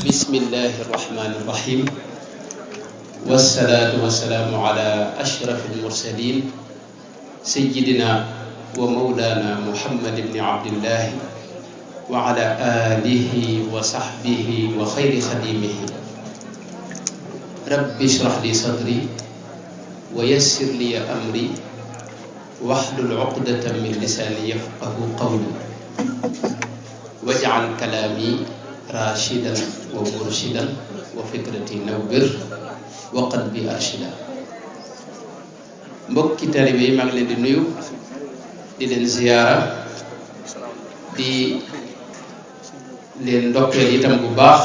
bismillahi irrahmani irrahim wassalaatu wassalaamu ala ashraf almursalin sayyidina wa mawlana muhammad ibni abdillahi wa ala alihi wa sahbihi wa xayri xadimihi rabbi shrah li sadri wa yassir li amri wahlul uqdatan min lisaani yafqahu qawli waj'al kalaami rashidan wa murshidan wa fikrati nawwir wa qalbi arshida. Mbokki taalibe yi maa ngi leen di nuyu di leen ziyaara di leen ndokkeel itam bu baax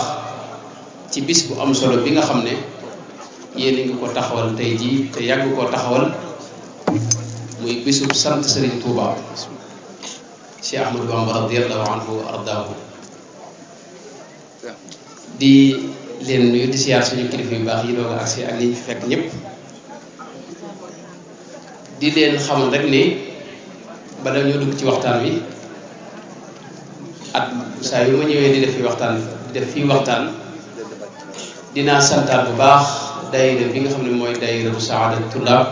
ci bis bu am solo bi nga xam ne yéen a ngi ko taxawal tey jii te yàgg koo taxawal muy bisub sant Serigne Touba Cheikh Ahmadou Bamba radiyallahu anhu wa ardaahu. di leen nuyu di siyaar suñu kilifa yu baax yi doog a agsi ak ñi fi fekk ñëpp di leen xamal rek ni bala ñoo dugg ci waxtaan wi at saa yu ma ñëwee di def fii waxtaan dinaa santaat bu baax daayira bi nga xam ne mooy daayira bu Saadatu Tullaab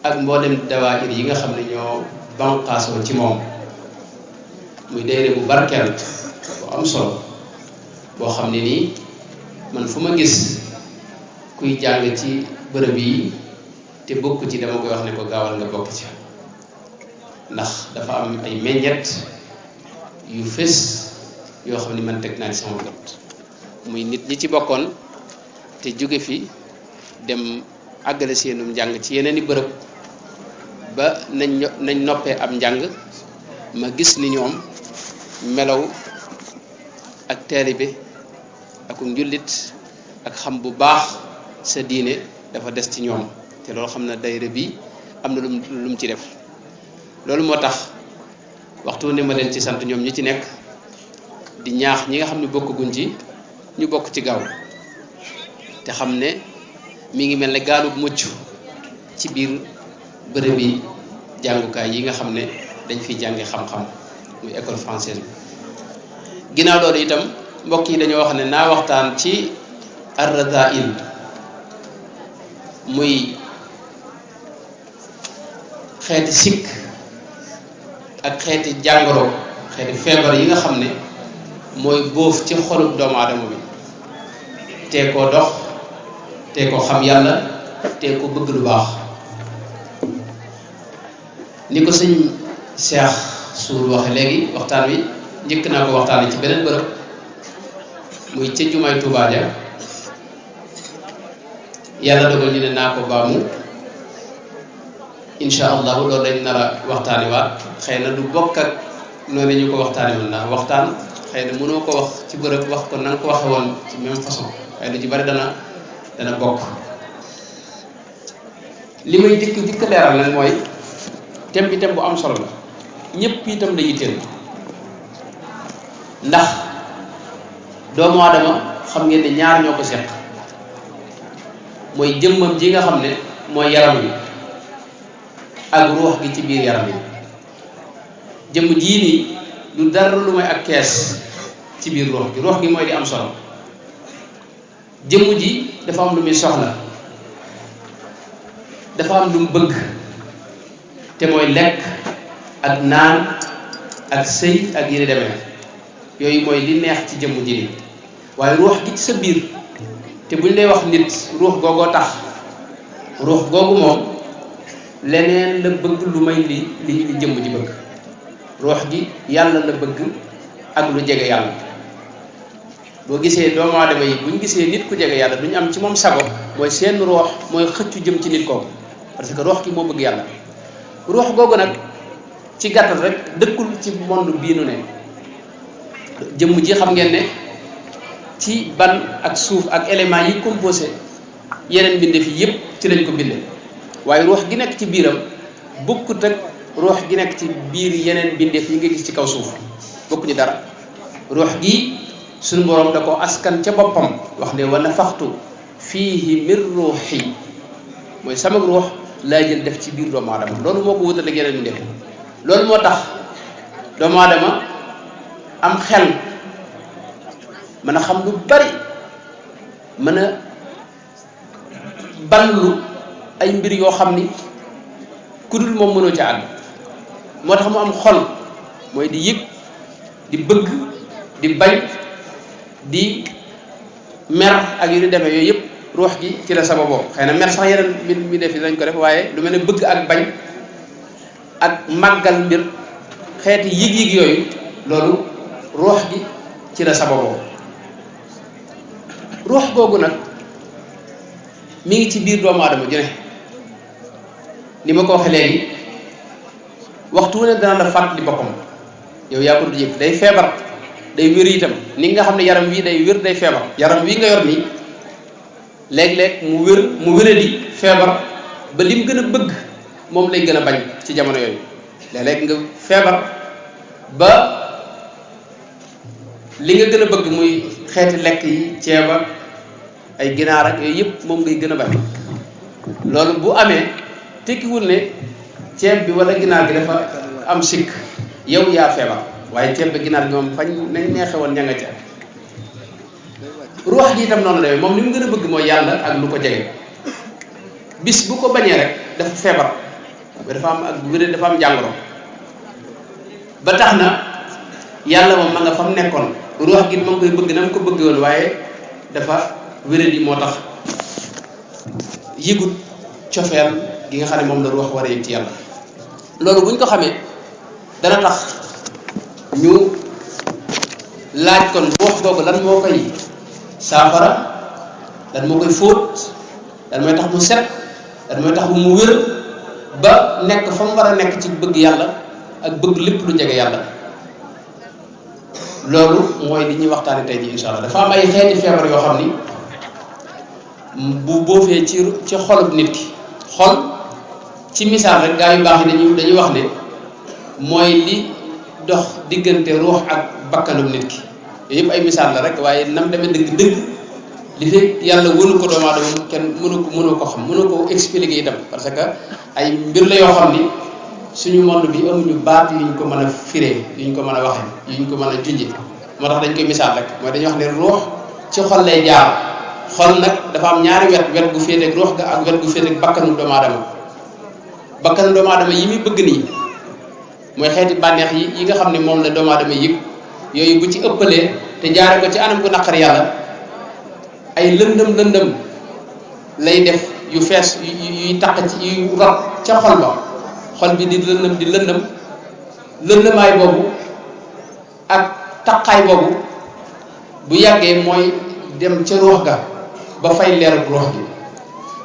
ak mboolem dawaayir yi nga xam ne ñoo banqaasoo ci moom muy daayira bu barkeel bu am solo boo xam ne nii man fu ma gis kuy jàng ci bërëb yi te bokk ci dama koy wax ne ko gaawal nga bokk ci ndax dafa am ay meññet yu fés yoo xam ne man teg naa ci sama bët muy nit ñi ci bokkoon te jóge fi dem àggale seenum njàng ci yeneen i bërëb ba nañ noppee am njàng ma gis ni ñoom melaw ak taalibe ak njullit ak xam bu baax sa diine dafa des ci ñoom te loolu xam na daayira bi am na lu mu ci def loolu moo tax waxtu ne ma leen ci sant ñoom ñi ci nekk di ñaax ñi nga xam ne bokkaguñ ci ñu bokk ci gaaw te xam ne mi ngi mel ne gaalu mucc ci biir bërëb yi jàngukaay yi nga xam ne dañ fiy jànge xam-xam muy école française bi. ginnaaw loolu itam mbokk yi dañoo wax ne naa waxtaan ci ar-rada'il muy xeeti sikk ak xeeti jàngoro xeeti feebar yi nga xam ne mooy bóof ci xolub doomu aadama bi tee koo dox tee koo xam yàlla tee ko bëgg lu baax ni ko sëñ Cheikh Suur waxe léegi waxtaan wi njëkk naa ko waxtaane ci beneen bërëb muy ca jumaay Tuubaa ja yàlla dogal ñu ne naa ko baamu insha allahu loolu dañ nar a waxtaane waat xëy na du bokk ak noonu ñu ko waxtaane woon ndax waxtaan xëy na mënoo ko wax ci bërëb wax ko na nga ko waxe woon ci même façon waaye lu ci bari dana bokk. li may dikk leeral nag mooy thème bi thème bu am solo la ñëpp itam la yitteel ndax doomu aadama xam ngeen ne ñaar ñoo ko seq mooy jëmmam ji nga xam ne mooy yaram wi ak ruux gi ci biir yaram wi. jëmm jii nii du dara lu may ak kees ci biir ruux gi mooy di am solo. jëmm ji dafa am lu muy soxla dafa am lu mu bëgg te mooy lekk ak naan ak sëy ak yi ni demee yooyu mooy li neex ci jëmm ji nii waaye ruux gi ci sa biir te buñ lay wax nit ruux googoo tax ruux googu moom leneen la bëgg lu may li jëmm ji bëgg. ruux gi yàlla la bëgg ak lu jege yàlla. boo gisee doomu aadama yi buñ gisee nit ku jege yàlla duñ am ci moom sago mooy seen ruux mooy xëccu jëm ci nit kooku parce que ruux gi moo bëgg yàlla. ruux googu nag ci gàttal rek dëkkul ci monde bii nu ne jëmm ji xam ngeen ne ci ban ak suuf ak éléments yi composé yeneen mbindeef yi yépp ci lañ ko bindee waaye ruux gi nekk ci biiram bokkut ak ruux gi nekk ci biir yeneen mbindeef yi nga gis ci kaw suuf bokkuñu dara. ruux gi suñu boroom da ko askan ca boppam wax ne wa nafaxtu fiihi min ruuxi mooy sama ruux laa jël def ci biir doomu aadama loolu moo ko wutale yeneen ndef loolu moo tax doomu aadama am xel mën a xam lu bari mën a ballu ay mbir yoo xam ni ku dul moom mënoo ca àgg moo tax mu am xol mooy di yëg di bëgg di bañ di mer ak yu di demee yooyu yëpp ruux gi ci la sababoo xëy na mer sax yeneen mi def yi dañ ko def waaye lu mel ne bëgg ak bañ ak màggal mbir xeeti yëg-yëg yooyu loolu ruux gi ci la sababoo ruux googu nag mi ngi ci biir doomu aadama ju ne ni ma ko waxee léegi waxtu wu ne dana la fàttali boppam yow yaa ko du yëg day feebar day wér itam ni nga xam ne yaram wii day wér day feebar yaram wii nga yor nii léeg-léeg mu wéradi feebar ba lim gën a bëgg moom lay gën a bañ ci jamono yooyu léeg-léeg nga feebar ba li nga gën a bëgg muy xeeti lekk yi ceeba ay ginaar ak yooyu yëpp moom ngay gën a bañ loolu bu amee tekkiwul ne ceeb bi wala ginaar gi dafa am sikk yow yaa feebar waaye ceeb bi ginaar gi moom fañ nañ neexe woon ña nga ca ruux gi itam noonu la moom li mu gën a bëgg mooy yàlla ak lu ko jege bis bu ko bañee rek dafa feebar dafa am ak wéré dafa am jàngoro ba tax na yàlla moom ma nga fa mu nekkoon ruux gi ma ngi koy bëgg na mu ko bëgg woon waaye dafa wéré di moo tax yëgut cofeel gi nga xam ne moom la ruux war a yëg ci yàlla loolu bu ñu ko xamee dana tax ñu laaj kon ruux googu lan moo koy saafara lan moo koy fóot lan mooy tax mu set lan mooy tax mu wér ba nekk fa mu war a nekk ci bëgg yàlla ak bëgg lépp lu jege yàlla loolu mooy li ñuy waxtaane tey ji insha allah dafa am ay xeeti feebar yoo xam ni bu boofee ci xolub nit ki xol ci misaal rek gaa yu baax yi dañuy wax ne mooy li dox diggante ruux ak bakkanum nit ki yooyu yëpp ay misaal la rek waaye nam demee dëgg-dëgg li fekk yàlla wënu ko doomu aadama kenn mënu ko xam mënu ko expliquer itam parce que ay mbir la yoo xam ni suñu monde bi amuñu baat yuñ ko mën a firee yuñ ko mën a waxee yuñ ko mën a junje moo tax dañ koy misaal rek mooy dañuy wax ne ruux ci xol lay jaar xol nag dafa am ñaari wet gu féeteeg ruux ga ak wet gu féeteeg bakkanu doomu aadama yi muy bëgg nii mooy xeeti bànneex yi nga xam ne moom la doomu aadama yëg yooyu bu ci ëppalee te jaare ko ci anam gu naqar yàlla ay lëndëm lay def yu fees yuy taq ci yuy rot ca xol ba xol bi di lëndëmaay boobu ak taqaay boobu bu yàggee mooy dem ca ruux ga ba fay leeru ruux gi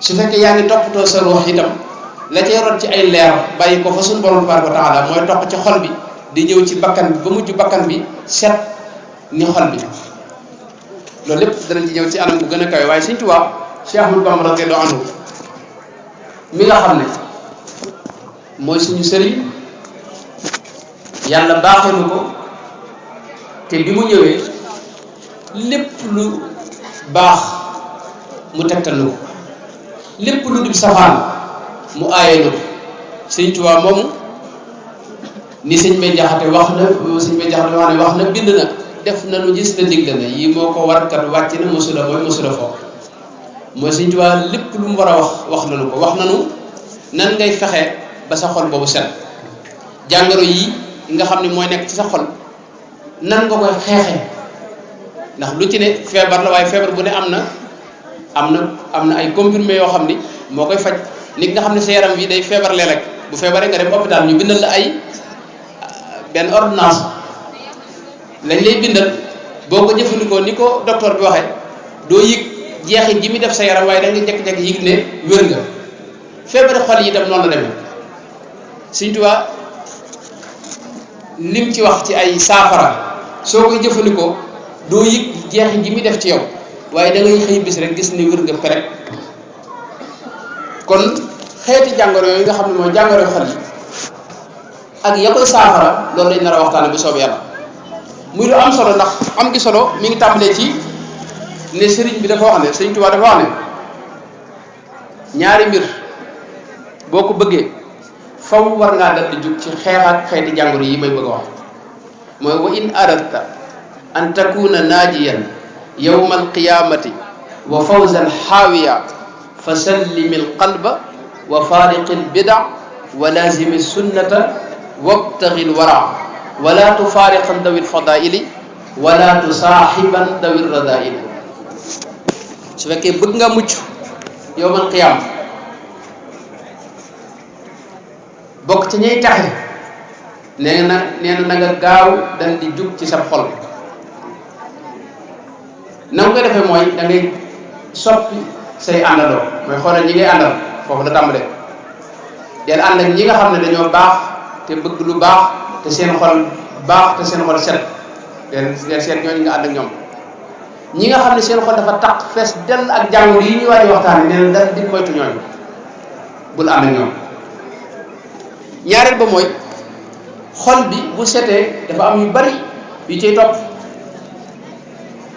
su fekkee yaa ngi toppatoo sa ruux itam la cay rot ci ay leer bàyyi ko fa suñu borom tabaaraka wa taala mooy topp ci xol bi di ñëw ci bakkan bi ba mujj bakkan bi set ni xol bi loolu lépp danañ ci ñëw ci anam bu gën a kawe waaye Sëñ Tuubaa Cheikh Ahmadou Bamba radiyallahu anhu mi nga xam ne mooy suñu sëriñ yàlla baaxeenu ko te bi mu ñëwee lépp lu baax mu tegtal nu ko lépp lu dul safaan mu aaye nu ko Sëñ Tuubaa moomu ni sëñ Bay Jaxate wax na bind na def na lu gis na digle na yi moo ko warkat wàcc na mosula foog mooy Sëñ Tuubaa lépp lu mu war a wax nanu ko wax nanu nan ngay fexe ba sa xol boobu set jàngoro yi nga xam ne mooy nekk ci sa xol nan nga koy xeexe ndax lu ci ne feebar la waaye feebar bu ne am na ay comprimés yoo xam ni moo koy faj nit nga xam ne sa yaram bi day feebar léeg-léeg bu feebaree nga dem hôpital ñu bindal la ay benn ordonnance lañ lay bindal boo ko jëfandikoo ni ko docteur bi waxee doo yëg jeexit ji mi def sa yaram waaye da nga jekki-jekki yëg ne wér nga feebari xol yi itam noonu la demee Sëñ Tuubaa lim ci wax ci ay saafara soo koy jëfandikoo doo yëg jeexit ji mi def ci yow waaye da ngay xëy bis rek gis ni wér nga pere kon xeeti jàngoro yooyu nga xam ne mooy jàngoro xol yi ak ya koy saafara loolu lañ nar a waxtaane bu soob yàlla muy lu am solo ndax am gi solo mi ngi tàmbalee ci ne sëriñ bi dafa wax ne Sëñ Tuubaa dafa wax ne ñaari mbir boo ko bëggee faw war ngaa dal di jug ci xeex ak xeeti jàngoro yi may bëgg a wax mooy wa in aradta an takuna naajiyan yawma alqiyamati wa fawzan xaawiya fa sallimi alqalba wa faariqi albida wa lazimi sunnata wabtaghi alwara wala tufaariqan dawi alfadaili wala tusaaxiban dawi alradaili su fekkee bëgg nga mucc yawmal qiyaam bokk ci ñuy taxe nee na na nga gaaw dal di jug ci sa xol na nga koy defee mooy da ngay soppi say àndandoo mooy xoolal ñi ngay àndal foofu la tàmbalee del ànd ak ñi nga xam ne dañoo baax te bëgg lu baax te seen xol baax te seen xol set del seet ñooñu nga ànd ak ñoom ñi nga xam ne seen xol dafa taq fees dell ak jàngoro yi ñuy waaj waxtaan nee na dal di moytu ñooñu bul ànd ak ñoom ñaareel ba mooy xol bi bu setee dafa am yu bari yu ciy topp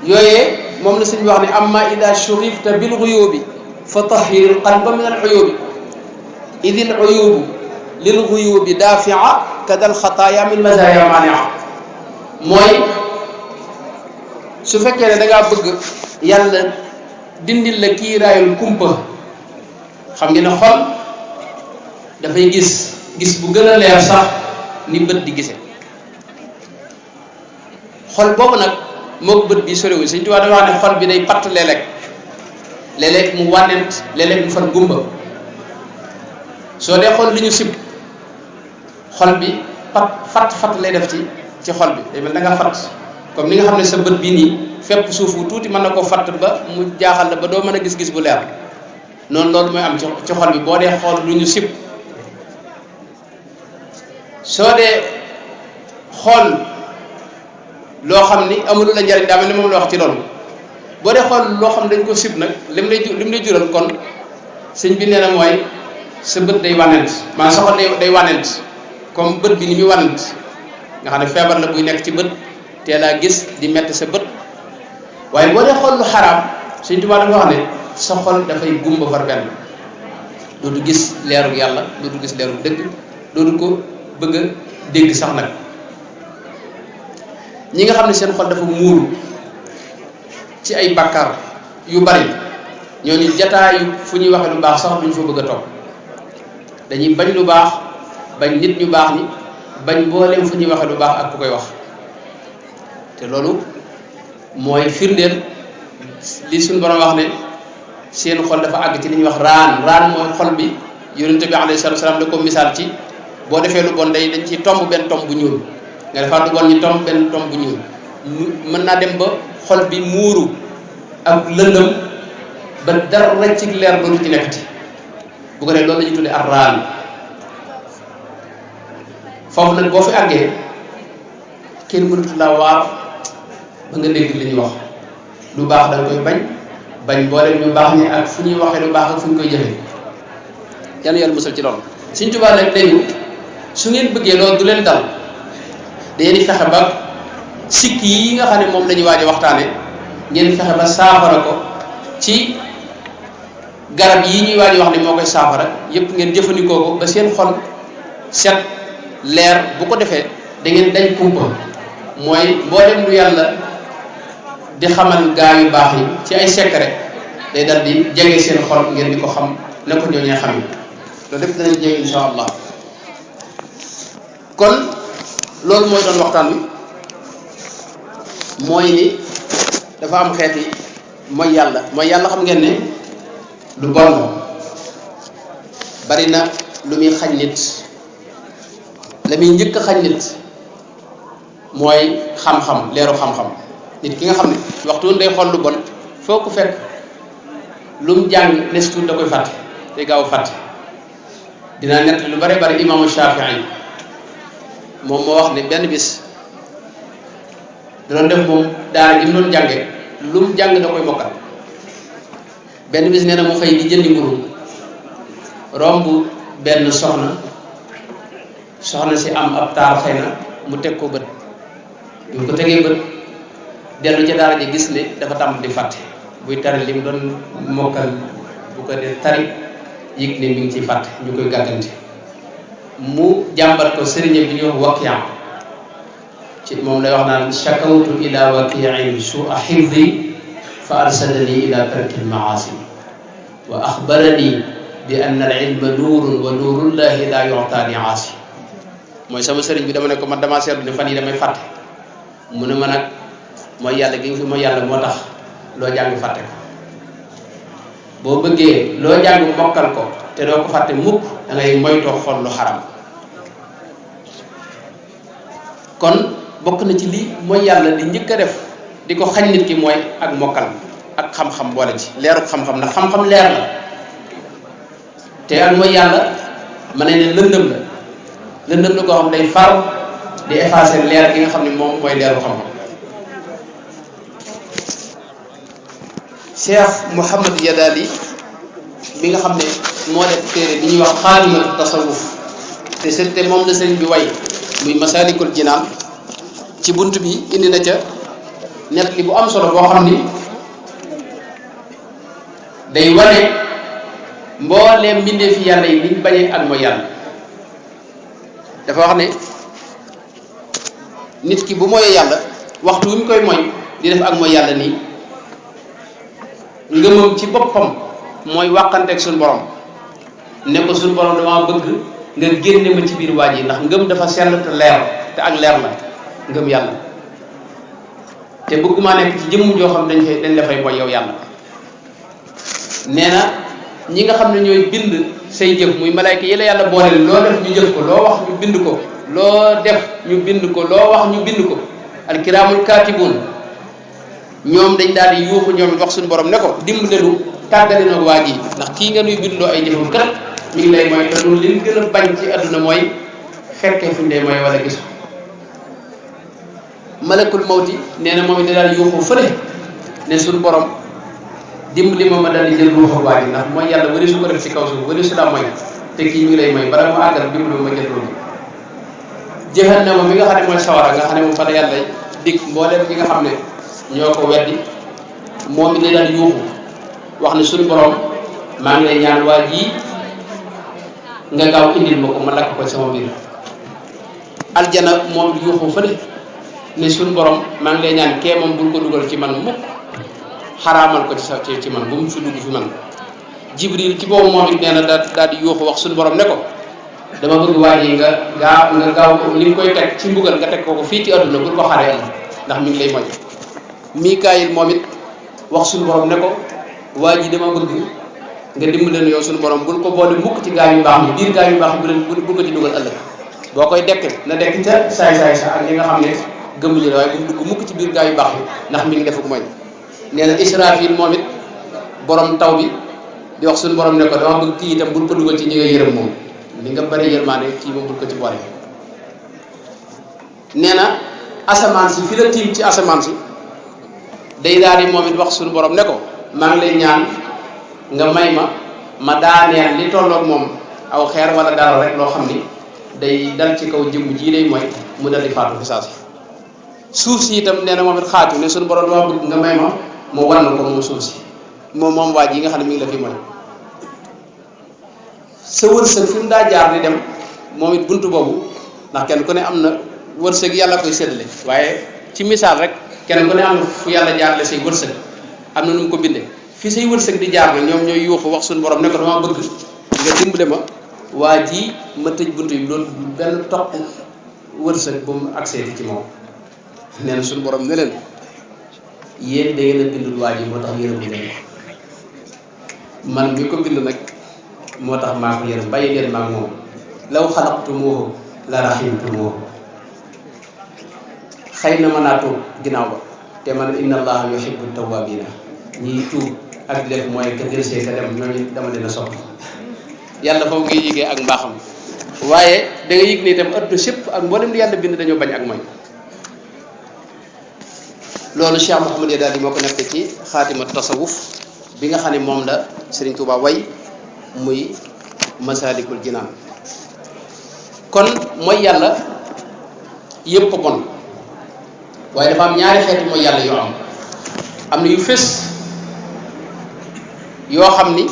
yooyee moom la sëñ bi wax ne amma ida shurifta bil ghuyubi fa tahhir al qalba min al uyubi idh al uyubu lil ghuyubi dafi'a kada al khataya min mazaya mani'a mooy su fekkee ne da ngaa bëgg yàlla dindil la kiiraayul kumpa xam ngeen ne xol dafay gis bu gën a leer sax ni bët di gise xol boobu nag mook bët bi soriwul Sëñ Tuubaa dafa wax ne xol bi day patt léeg-léeg mu wànnent léeg-léeg mu far gumba soo dee xool li ñu sib xol bi fatt lay def ci xol bi day mel da nga fatt comme ni nga xam ne sa bët bii nii fépp suuf bu tuuti mën na koo fatt ba mu jaaxal la ba doo mën a gis-gis bu leer noonu loolu mooy am ci xol bi boo dee xool lu ñu sib soo dee xool loo xam ni amul la njariñ daa mel ni moom la wax ci loolu boo dee xool loo xam dañ ko sib nag lim lay jural kon sëñ bi nee na mooy sa bët day wànnent maanaam sa xol day wànnent comme bët bi ni muy wànnent nga xam ne feebar la buy nekk ci bët teel a gis di metti sa bët waaye boo dee xool lu xaraam Sëñ Tuubaa dafa wax ne sa xol dafay gumba far benn dootu gis leeru yàlla dootu gis leeru dëgg dootu ko bëgg a dégg sax nag ñi nga xam ne seen xol dafa muuru ci ay bàkkaar yu bari ñooñu jataayu fu ñuy waxe lu baax sax duñ fa bëgg a toog dañuy bañ lu baax bañ nit ñu baax ni bañ booleem fu ñuy waxe lu baax ak ku koy wax te loolu mooy firndeel li suñu borom wax ne seen xol dafa àgg ci li ñuy wax raan mooy xol bi yonent bi alayhi salaatu salaam da ko misaal ci boo defee lu bon dañ ciy tomb benn tomb bu ñuul nga defaat lu bon ñu tomb benn tomb bu ñuul mën naa dem ba xol bi muuru ak lëndëm ba dara ci leer ba lu ci nekkati bu ko defee loolu la ñuy tuddee ak raan foofu nag boo fi àggee kenn mënatu laa waar ba nga dégg li ñuy wax lu baax da nga koy bañ boole ñu baax ñi ak fu ñuy waxee lu baax ak fu ñu koy jëfee yàlla musal ci loolu. Sëñ Tuubaa nag dañu su ngeen bëggee loolu du leen dal dañuy fexe ba sikk yi nga xam ne moom la ñuy waaj a waxtaane ngeen fexe ba saafara ko ci garab yi ñuy waaj a wax ne moo koy saafara yépp ngeen jëfandikoo ko ba seen xol set leer bu ko defee da ngeen dañ kumpa mooy mboolem lu yàlla di xamal gaa yu baax yi ci ay secret day dal di jege seen xol ngeen di ko xam na ko ñooñee xam yi loolu lépp danañ jege insha allah kon loolu mooy doon waxtaan wi mooy ni dafa am xeeti mooy yàlla xam ngeen ne lu bon la bari na lu muy xañ nit la muy njëkk a xañ nit mooy xam-xam leeru xam-xam nit ki nga xam ne waxtu day xool lu bon foo ko fekk lu mu jàng nes tuut da koy fàtte day gaaw fàtte dinaa nett lu bari bari imaamu Shaafi'i moom moo wax ne benn bis da doon def moom daara gi mu doon jànge lu mu jàng da koy mokkal benn bis nee na mu xëy di jëndi mburu romb benn soxna si am ab taar xëy na mu teg ko bët bi mu ko tegee bët dellu ca daara ji gis ne dafa tàmm di fàtte buy tari li mu doon mokkal bu ko dee tari yëg ne mi ngi ciy fàtte ñu koy gàggante mu jàmbat ko sëriñ bi ñuy wax Wakiya ci moom lay wax naan shakawtu ila wakiin su'a hifdi fa arsadani ila tarki almaasi wa axbarani bi anna al ilma nuurun wa nuurullahi la yu'taani aasi mooy sama sëriñ bi dama ne ko man damaa seetlu ne fan yi damay fàtte mu ne ma nag mooy yàlla gi nga fi mooy yàlla moo tax loo jàng fàtte ko boo bëggee loo jàng mokkal ko te doo ko fàtte mukk da ngay moytoo xool lu xaram kon bokk na ci lii mooy yàlla di njëkk a def di ko xañ nit ki mooy ak mokkal ak xam-xam boole ci leeru xam-xam ndax xam-xam leer la te ak mooy yàlla mën nañ ne lëndëm la koo xam day far di effacer leer gi nga xam ne moom mooy leeru xam-xam Cheikh Mouhamad Yadali bi nga xam ne moo def téere bi ñuy wax xaalimatu tasawuf te moom la sëriñ bi way muy Masalikul Jinaan ci bunt bi indi na ca net li bu am solo boo xam ni day wane mbooleem mbindeefi yàlla yi niñ bañee ak mooy yàlla dafa wax ne nit ki bu mooyee yàlla waxtu wi mu koy mooy di def ak mooy yàlla nii ngëmam ci boppam mooy wàqanteeg suñu borom ne ko suñu borom dama bëgg nga génne ma ci biir waaj yi ndax ngëm dafa sell te leer te ak leer la ngëm yàlla te bëgguma nekk ci jëmm joo xam dañ dafay mooy yow yàlla nee na ñi nga xam ne ñooy bind say jëf muy malaayka yi la yàlla booleel loo def ñu jëf ko loo wax ñu bind ko loo def ñu bind ko loo wax ñu bind ko alkiraamul kaatibuun ñoom dañ daal di yuuxu ñoom wax suñu borom ne ko dimbalelu tàggale na waa ji ndax kii nga nuy bindloo ay jëfam kat mi ngi lay mooy te loolu li ñu gën a bañ ci àdduna mooy fekkee fi mu dee mooy wala gis malakul mawti nee na moom it daal yuuxu fële ne suñu borom dimbali ma daal di jël ruuxu waa ji ndax mooy yàlla wari su ko def ci kaw suuf wari su daa mooy te kii mi ngi lay mooy bala mu àggal dimbali ma jël ruuxu jahannama mi nga xam ne mooy sawara nga xam ne moom fa la yàlla dig mbooleem ñi nga xam ne ñoo ko weddi moom it daal yuuxu wax ne suñu borom maa ngi lay ñaan waa ji nga gaaw indil ma ko ma lakk ko sama biir aljana moom yuuxu fële ne suñu borom maa ngi lay ñaan kee moom bul ko dugal ci man mukk xaraamal ko ci man bu mu fi dugg fi man jibril ci boobu moom it nee na daal di yuuxu wax suñu borom ne ko dama bëgg waa ji nga gaaw li nga koy teg ci mbugal nga teg ko fii ci àdduna bul ko xaree ndax mi ngi lay moy Mikaayil moom it wax suñu borom ne ko waa ji dama bëgg nga dimbaleen yow suñu borom bul ko boole mukk ci gaa yu baax yi biir gaa yu baax yi bul ko ci dugal ëllëg boo koy dekk na dekk ca saay-saay sa ak ñi nga xam ne gëmuñu la waaye bu mu dugg mukk ci biir gaa yu baax yi ndax mi ngi defuk mooy nee na Israfil moom it borom taw bi di wax suñu borom ne ko dama bëgg kii itam bul ko dugal ci ñi nga yërëm moom li nga bari yërmaande kii moom bul ko ci boole nee na asamaan si fi la tiim ci asamaan si day daal di moom it wax suñu borom ne ko maa ngi lay ñaan nga may ma daaneel li tolloog moom aw xeer wala dara rek loo xam ni day dal ci kaw jëmm ji lay mooy mu dal di faatu fi saasi suuf si itam nee na moom it xaatu ne suñu borom dama bëgg nga may ma mu wan ko moom suuf si moom waa ji nga xam ne mi ngi la fi mooy sa wërsëg fi mu daa jaar di dem moom it buntu boobu ndax kenn ku ne am na wërsëg yàlla koy séddale waaye ci misaal rek kenn ku ne am na fu yàlla jaarale say wërsëg am na nu mu ko bindee fi say wërsëg di jaar na ñoom ñooy yuuxu wax suñu borom ne ko dama bëgg nga dimbale ma waa ji ma tëj bunt yi loolu benn topp wërsëg bu mu accès ci moom nee na suñu borom ne leen yéen da ngeen a bindul waa ji moo tax yërëm bi leen man mi ko bind nag moo tax maa ko yërëm bàyyi leen maa moom law xalaqtumuuhu la rahimtumuuhu xëy na mën naa tuub ginnaaw ba te man inna allaha yuhibbu tawwabina ñiy tuub ak di def mooy ka delsee ka dem ñooñu dama leen a sopp yàlla foofu ngay yëgee ak mbaaxam waaye da nga yëg ne itam ëpp sépp ak mboolem di yàlla bind dañoo bañ ak mooy loolu Cheikh Mouhamad Yadali moo ko nekk ci xaatima tasawuf bi nga xam ne moom la Serigne Touba way muy Masalikul Jinaan kon mooy yàlla yëpp bon waaye dafa am ñaari xeeti mooy yàlla yoo am na yu fés yoo xam ni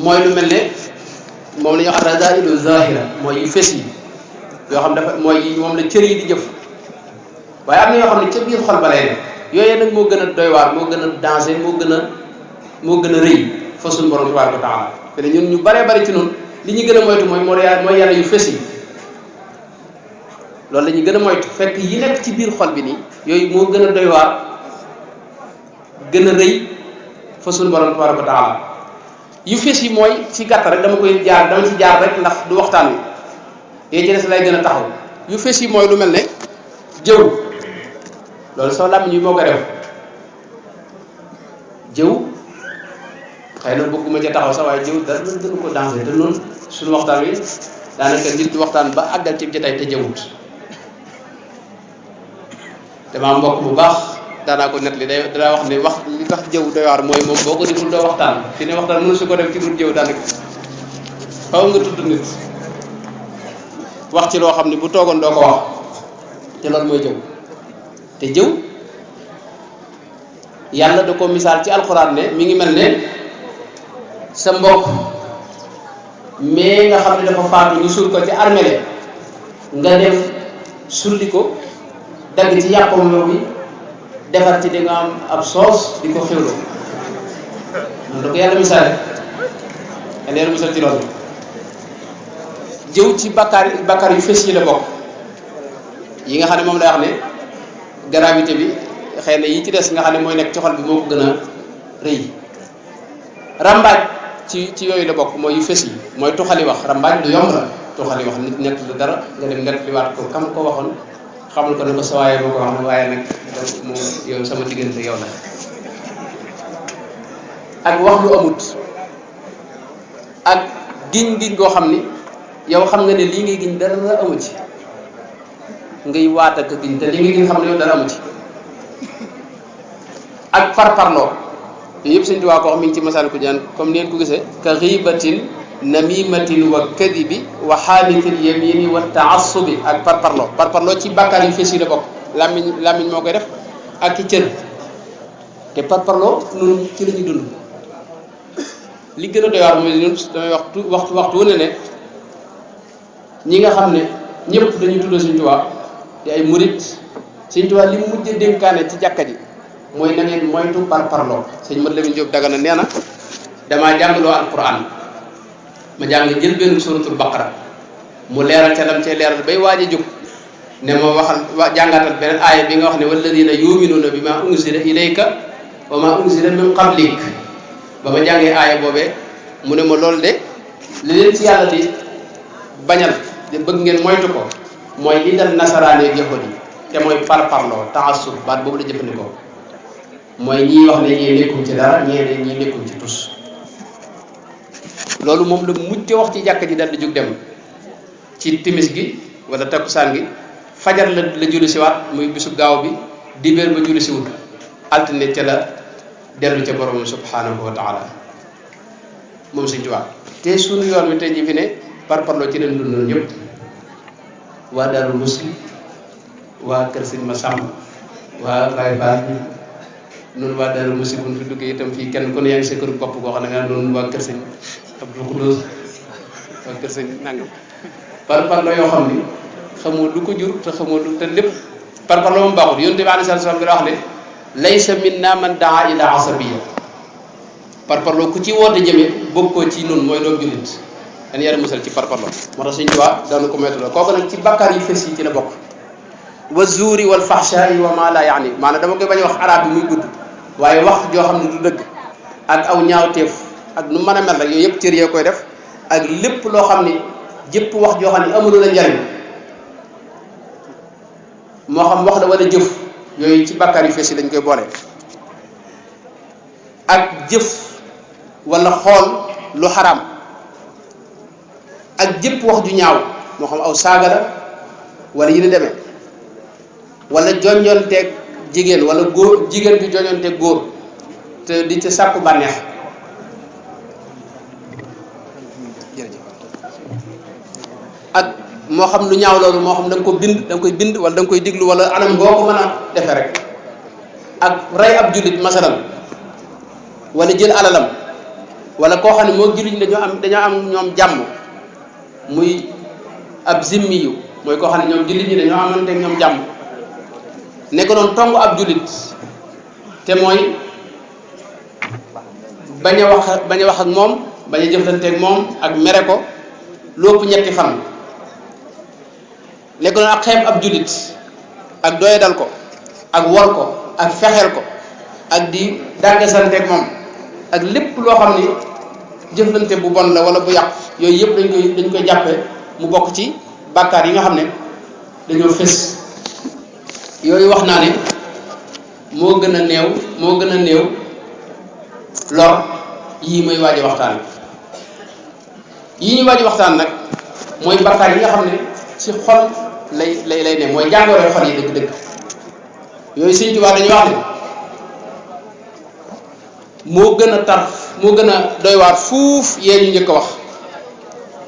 mooy lu mel ne moom la ñuy wax ar-razailu zahira mooy yu fes yi yoo xam dafa mooy moom la cër yi di jëf waaye am na yoo xam ne ca biir xol ba lay ne yooyu nag moo gën a doy waar moo gën a danger moo gën a rëy fa suñu borom tabaaraka wa taala te ñun ñu baree bari ci noonu li ñu gën a moytu mooy yàlla yu fes yi loolu la ñuy gën a moytu fekk yi nekk ci biir xol bi nii yooyu moo gën a doy waar gën a rëy fa suñu borom tabaaraka wa taala yu fes yi mooy ci gàtt rek dama ci jaar rek ndax du waxtaan wi yee ci des lay gën a taxaw yu fes yi mooy lu mel ne jëw loolu soo làmmiñ yi moo ko def jëw xëy na bëgguma ca taxaw sax waaye jëw dara mën gënu ko danger te noonu suñu waxtaan wi daanaka nit di waxtaan ba àggal ci jotaay te jëwut dama mbokk bu baax daanaa ko net li danaa wax ne wax li tax jëw doy waar mooy moom boo ko deful doo waxtaan fi ne waxtaan mënu su ko def ci dul jëw daanaka xaw nga tudd nit wax ci loo xam ne bu toogoon doo ko wax te loolu mooy jëw te jëw yàlla da ko misaal ci alxuraan ne mi ngi mel ne sa mbokk mais nga xam ne dafa faatu ñu suul ko ci armée nga dem sulli ko dagg ci yàppam yow bi defar ci di nga am ab soos di ko xewloo noonu da ko yàlla misaal yàlla misaal ci loolu jëw ci bakkaar yu fes yi la bokk yi nga xam ne moom lay wax ne gravité bi xëy na yi ci des nga xam ne mooy nekk ci xol bi moo ko gën a rëy rambaaj ci yooyu la bokk mooy yu fes yi mooy tuxali wax rambaaj lu yomb la tuxali wax nit ñett lu dara nga dem nett li waat ko kam ko waxoon xamul ko ne ko sa waaye boo ko wax ne waaye nag moom yow sama diggante yow la ak wax lu amut ak giñ goo xam ni yow xam nga ne lii ngay giñ dara amu ci ngay waat ak giñ te lii ngay giñ xam ne yow dara amu ci ak parparloo yooyu yëpp Sëñ Tuubaa ko wax mi ngi ci Masaalikul Jinaan comme ni ngeen ko gisee ka ghiibatin namimatin wa kadibi wa xaalitil yamini wa taassubi ak parparloo ci bàkkaar yu fees yi la bokk làmmiñ moo koy def ak ci cër te parparloo noonu ci la ñuy dund li gën a doy waar mooy ñun damay waxtu wu ne ñi nga xam ne ñëpp dañuy tudd Sëñ Tuubaa di ay murit Sëñ Tuubaa li mu mujj dénkaane ci jàkka ji mooy na ngeen moytu parparloo sëñ Mat Lamin Jóob Dagana nee na damaa jàngaloo alquran ma jàng jël benn suratul baqara mu leeral ca lam cee leeral bay waaj a jóg ne ma waxal jàngatal beneen aaya bi nga wax ne walladina yuminuuna bi ma unzila ilayka wa ma unzila min qablik ba ma jàngee aaya boobee mu ne ma loolu de li leen ci yàlla di bañal de bëgg ngeen moytu ko mooy li dal nasaraane yahud yi te mooy parparloo taassub baat boobu la jëfandikoo mooy ñii wax ne ñii nekkuñ ci dara ñii nekkuñ ci tus loolu moom la mujj wax ci jàkka ji dal di jóg dem ci timis gi wala takkusaan gi fajar la julli si waat muy bisu gaaw bi dibéer ba julli si wut altine ca la dellu ca borom subhanahu wa taala moom Sëñ Tuubaa te suñu yoon wi tey ji fi ne parparloo ci leen dundoon ñëpp waa Daaru Musti waa Kër Sëñ Masamba waa Baye Baal noonu waa Daaru Musti bu ñu fi duggee itam fii kenn ku ne yaa ngi sa këru bopp goo xam ne nga noonu waa Kër Sëñ Abdou Khoudoss waa Kër Sëñ nangam parparloo yoo xam ni xamoo du ko jur te xamoo du te lépp parparloo moom baaxul yonent bi alayhi salaam bi la wax ne laysa minna man daa ila asabiyya parparloo ku ci woote jëmee bokkoo ci noonu mooy doom jullit dañu yàlla musal ci parparloo moo tax Sëñ Tuubaa daanu ko moytu la kooku nag ci bakkaar yu fes yi ci la bokk wa zuuri wal fahshaa'i wa ma la yaani maanaam dama koy bañ a wax arab bi muy gudd waaye wax joo xam ne du dëgg ak aw ñaawteef ak nu mën a mel rek yooyu yëpp cër yee koy def ak lépp loo xam ni jëpp wax joo xam ne amul la njariñ moo xam wax la wala jëf yooyu ci bàkkaar yu fees yi lañ koy boole ak jëf wala xool lu xaraam ak jëpp wax ju ñaaw moo xam aw saaga la wala yi ni demee wala jonjonteeg jigéen wala góor jigéen bi jonjonteeg góor te di ca sàkku bànneex ak moo xam lu ñaaw loolu moo xam da nga ko bind da nga koy bind wala da nga koy diglu wala anam boo ko mën a defe rek ak rey ab jullit masalan wala jël alalam wala koo xam ne moo jullit ñi dañoo am ñoom jàmm muy ab zimmi yu mooy koo xam ne ñoom jullit ñi dañoo amante ak ñoom jàmm nekk doon tong ab jullit te mooy bañ a wax ak moom bañ a jëflanteeg moom ak mere ko lu ëpp ñetti fan nekk doon ak xeeb ab jullit ak doyadal ko ak wor ko ak fexeel ko ak di dàggasanteeg moom ak lépp loo xam ni jëflante bu bon la wala bu yàq yooyu yëpp dañ koy jàppe mu bokk ci bàkkaar yi nga xam ne dañoo fës yooyu wax naa ne moo gën a néew lor yii may waaji waxtaan yii ñuy waaji waxtaan nag mooy bàkkaar yi nga xam ne ci xol lay ne mooy jàngoro xol yi dëgg-dëgg yooyu Sëñ Tuubaa dañuy wax ne moo gën a tar moo gën a doy waar fuuf yee ñu njëkk a wax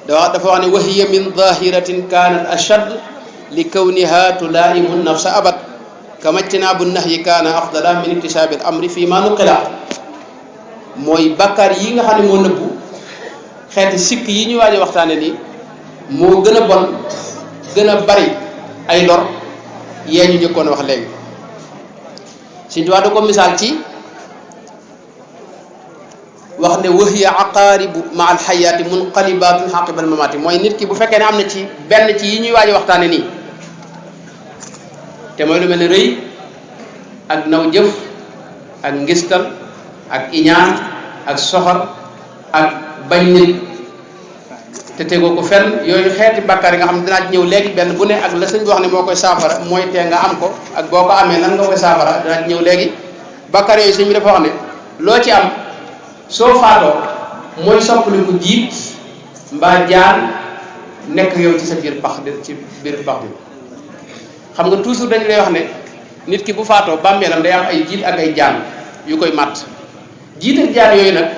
dafa wax ne wa hiya min zahiratin kanat ashad li kawniha tulaimu nafsa abad kama ijtinaabu nahyi kaana afdala min iktisaabi al amri fii ma nuqila mooy bàkkaar yi nga xam ne moo nëbbu xeeti sikk yi ñu waaj a waxtaane nii moo gën a bon gën a bari ay lor yee ñu njëkkoon wax léegi Sëñ Tuubaa da ko misaal ci wax ne wahiya aqaaribu ma alxayaati munqalibatun xaqibal mamaati mooy nit ki bu fekkee ne am na ci benn ci yi ñuy waaj a waxtaane nii te mooy lu mel ne rëy ak naw jëf ak ngistal ak iñaan ak soxor ak bañ nit te tegoo ko fenn yooyu xeeti bàkkaar yi nga xam ne dinaa ci ñëw léegi benn bu ne ak la sëñ bi wax ne moo koy saafara mooy tee nga am ko ak boo ko amee nan nga koy saafara dinaa ci ñëw léegi bàkkaar yooyu sëñ bi dafa wax ne loo ci am soo faatoo mooy soppaliku jiit mbaa jaan nekk yow ci sa biir pax ci biir pax bi xam nga toujours dañu lay wax ne nit ki bu faatoo bàmmeelam day am ay jiit ak ay jaan yu koy màtt jiit ak jaan yooyu nag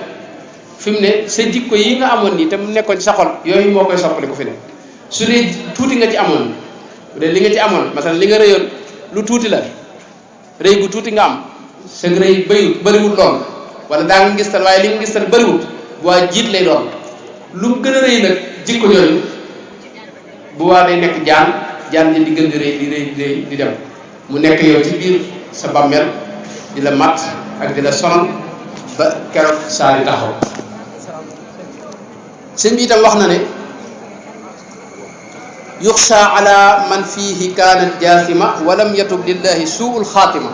fi mu ne sa jikko yi nga amoon nii te mu nekkoon ci sa xol yooyu moo koy soppaliku fi ne su dee tuuti nga ci amoon bu dee li nga ci amoon masalan li nga rëyoon lu tuuti la rëy bu tuuti nga am sa rëy bëriwul lool wala daa nga ngistal waaye li nga ngistal bëriwut bu waa jiit lay doon lu mu gën a rëy nag jikko yooyu bu waa day nekk jaan ji di gën di rëy di dem mu nekk yow ci biir sa bàmmeel di la mat ak di la sonal ba keroog saa di taxaw sëñ bi itam wax na ne yuxsha ala man fiihi kaanat jaasima walam yatub lillahi suul xaatima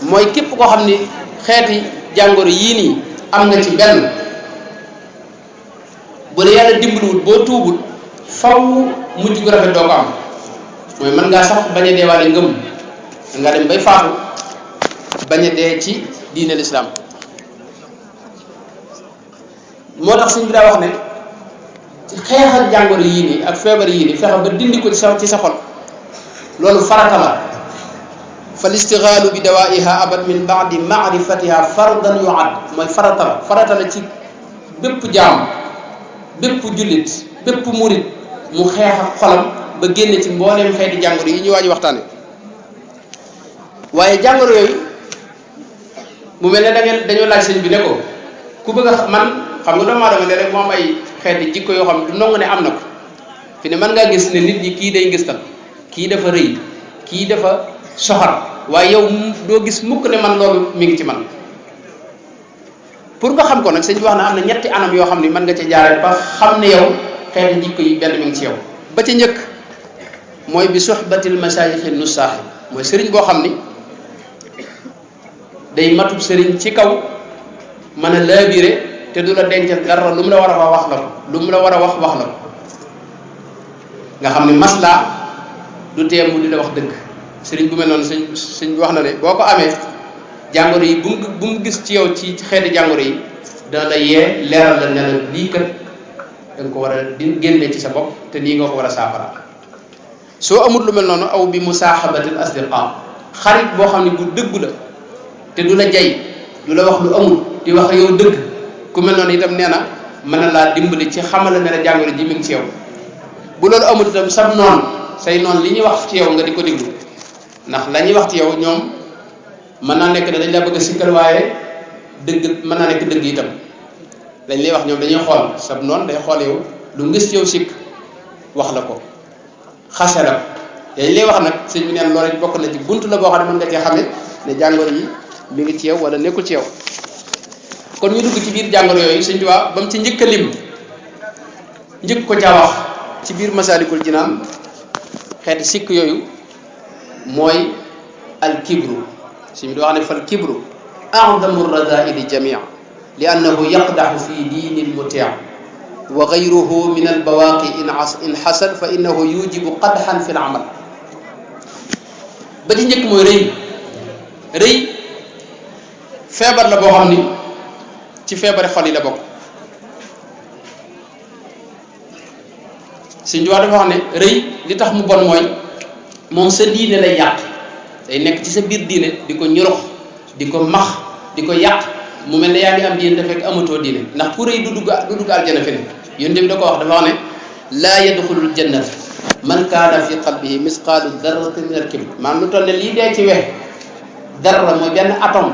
mooy képp koo xam ni xeeti jàngoro yii nii am nga ci benn bu la yàlla dimbaliwut boo tuubut faw mujj gu rafet doo ko am mooy mën ngaa sax bañ a deewaale ngëm nga dem bay faatu bañ a dee ci diine lislaam moo tax suñ bi daa wax ne ci xeexal jàngoro yii nii ak feebar yii nii fexe ba dindi ko ci sa xol loolu farata la fal istigaalu bi dawaiha abad min baadi maarifatiha fardan yuad mooy farata la ci bépp jaam bépp jullit bépp murit mu xeex ak xolam ba génne ci mbooleem xeeti jàngoro yi ñu waaj waxtaane waaye jàngoro yooyu mu mel ne dañoo laaj sëñ bi ne ko ku bëgg a man xam nga doomu aadama ne rek moom ay xeeti jikko yoo xam ne du nangu ne am na ko fi ne mën ngaa gis ne nit ñi kii day ngistal kii dafa rëy kii dafa soxar waaye yow doo gis mukk ne man loolu mi ngi ci man pour nga xam ko nag sëñ bi wax na am na ñetti anam yoo xam ne mën nga ca jaaree ba xam ne yow xeeti jikko yi benn mi ngi ci yow ba ca njëkk mooy bi soxbatil masaayixi nusaaxi mooy sëriñ boo xam ni day matub sëriñ ci kaw mën a laabire te du la dencal dara lu mu la war a wax la ko lu mu la war a wax la ko nga xam ne maslaa du tee mu di la wax dëgg sëriñ bu mel noonu sëñ bi wax na ne boo ko amee jàngoro yi bu mu gis ci yow ci xeeti jàngoro yi dana la yee leeral la ne la lii kat da nga ko war a di génne ci sa bopp te nii nga ko war a saafara soo amul lu mel noonu aw bi musaaxabatil asdiqa xarit boo xam ne bu dëggu la te du la jay du la wax lu amul di wax yow dëgg ku mel noonu itam nee na mën na laa dimbali ci xamal ne la jàngoro ji mi ngi ci yow bu loolu amul itam sab noonu say noonu li ñuy wax ci yow nga di ko déglu ndax la ñuy wax ci yow ñoom mën naa nekk ne dañ la bëgg a sikkal waaye dëgg mën naa nekk dëgg itam lañ lay wax ñoom dañuy xool sab noonu day xool yow lu ngis yow sikk wax la ko xase la dañ lay wax nag sëñ bi neen loolu bokk na ci bunt la boo xam ne mën nga cee xamee ne jàngoro yi mi ngi ci yow wala nekkul ci yow. kon ñu dugg ci biir jàngoro yooyu sëñ Tuubaa ba mu ci njëkk a lim njëkk ko caa wax ci biir Masaalikul Jinaan xeeti sikk yooyu mooy al kibru sëñ bi di wax ne fal kibru a'zamu radaa'ili jamii li annahu yaqdaxu fi diini lmutii wa gayruhu min albawaaqi in xasal fa innahu yujibu qadxan fi l amal. ba ci njëkk mooy rëy feebar la boo xam ni ci feebari xol yi la bokk. Sëñ Tuubaa dafa wax ne rëy li tax mu bon mooy moom sa diine lay yàq day nekk ci sa biir diine di ko ñorox di ko max di ko yàq mu mel ne yaa ngi am diine te fekk amatoo diine ndax ku rëy du dugg aljana fi ne yéen bi da ko wax dafa wax ne laa yadxulul jannata man kaana fi qalbihi misqaalu darratin min al kibr maanaam lu toll ne lii dee ci wex darra mooy benn atome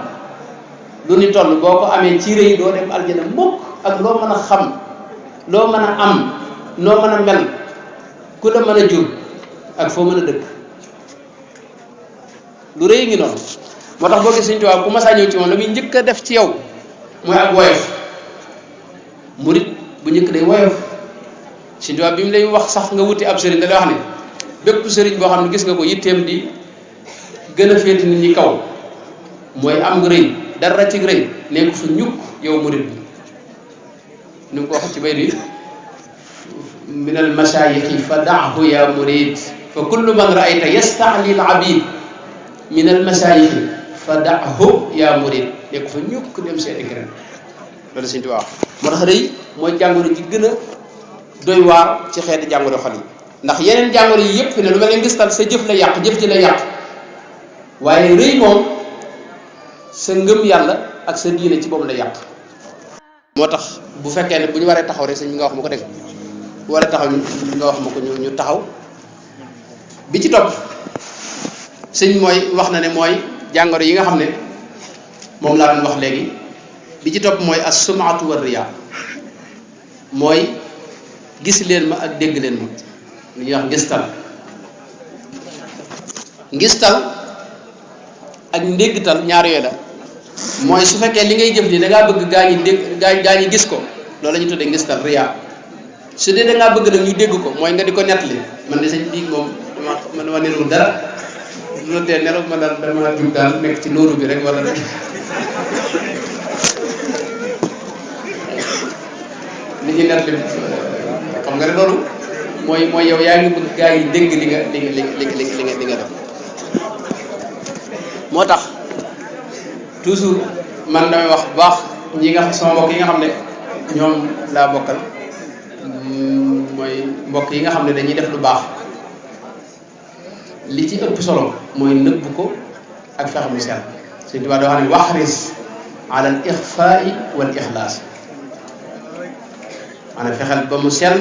lu ni toll boo ko amee ci rëy doo dem aljana mukk ak loo mën a xam loo mën a am noo mën a mel ku la mën a jur ak foo mën a dëkk lu rëy ngi noonu moo tax boo gis Sëñ Tuubaa ku masaa ñëw ci moom la muy njëkk a def ci yow mooy ak woyof murit bu njëkk day woyof. Sëñ Tuubaa bi mu lay wax sax nga wuti ab sëriñ da lay wax ne bépp sëriñ boo xam ne gis nga ko yitteem di gën a féeti nit ñi kaw mooy am nga rëy dara ci rëy nekk fa ñukk yow murit bi ni mu ko wax ci bay di min al masayixi fa daahu ya murid fa kullu man raayta yastaxli al abid min al masayixi fa daahu ya murid nekk fa ñukk dem seeti keneen loolu Sëñ Tuubaa moo tax rëy mooy jàngoro ji gën a doy waar ci xeeti jàngoro xol yi ndax yeneen jàngoro yi yëpp fi ne lu mel ne ngistal sa jëf la yàq jëf ji la yàq waaye rëy moom sa ngëm yàlla ak sa diine ci boobu la yàq. moo tax bu fekkee ne bu ñu waree taxaw rek sëñ bi nga wax ma ko dégg bu waree taxaw nga wax ma ko ñu taxaw bi ci topp sëñ mooy wax na ne mooy jàngoro yi nga xam ne moom laa doon wax léegi bi ci topp mooy as-sum'atu wa riyaa mooy gis leen ma ak dégg leen ma lu ñuy wax ngistal ak ndéggtal ñaar yooyu la mooy su fekkee li ngay jëf nii da ngaa bëgg gaa ñi gis ko loolu la ñu tuddee ngistal riyaa su dee da ngaa bëgg nag ñu dégg ko mooy nga di ko nettali man de sañ biig moom dama nelul dara loolu tee nelaw ma daal dama jug daal nekk ci loolu bi rek wala rek li ñuy nettali xam nga ne loolu mooy yow yaa ngi bëgg gaa yi dégg li nga def moo tax toujours man damay wax bu baax ñi nga sama mbokk yi nga xam ne ñoom laa bokkal mooy mbokk yi nga xam ne dañuy def lu baax li ci ëpp solo mooy nëbb ko ak fexe mu sell Sëñ Tuubaa doo xam ne waxris ala al ixfaai wal ixlaas maanaam fexeel ba mu sell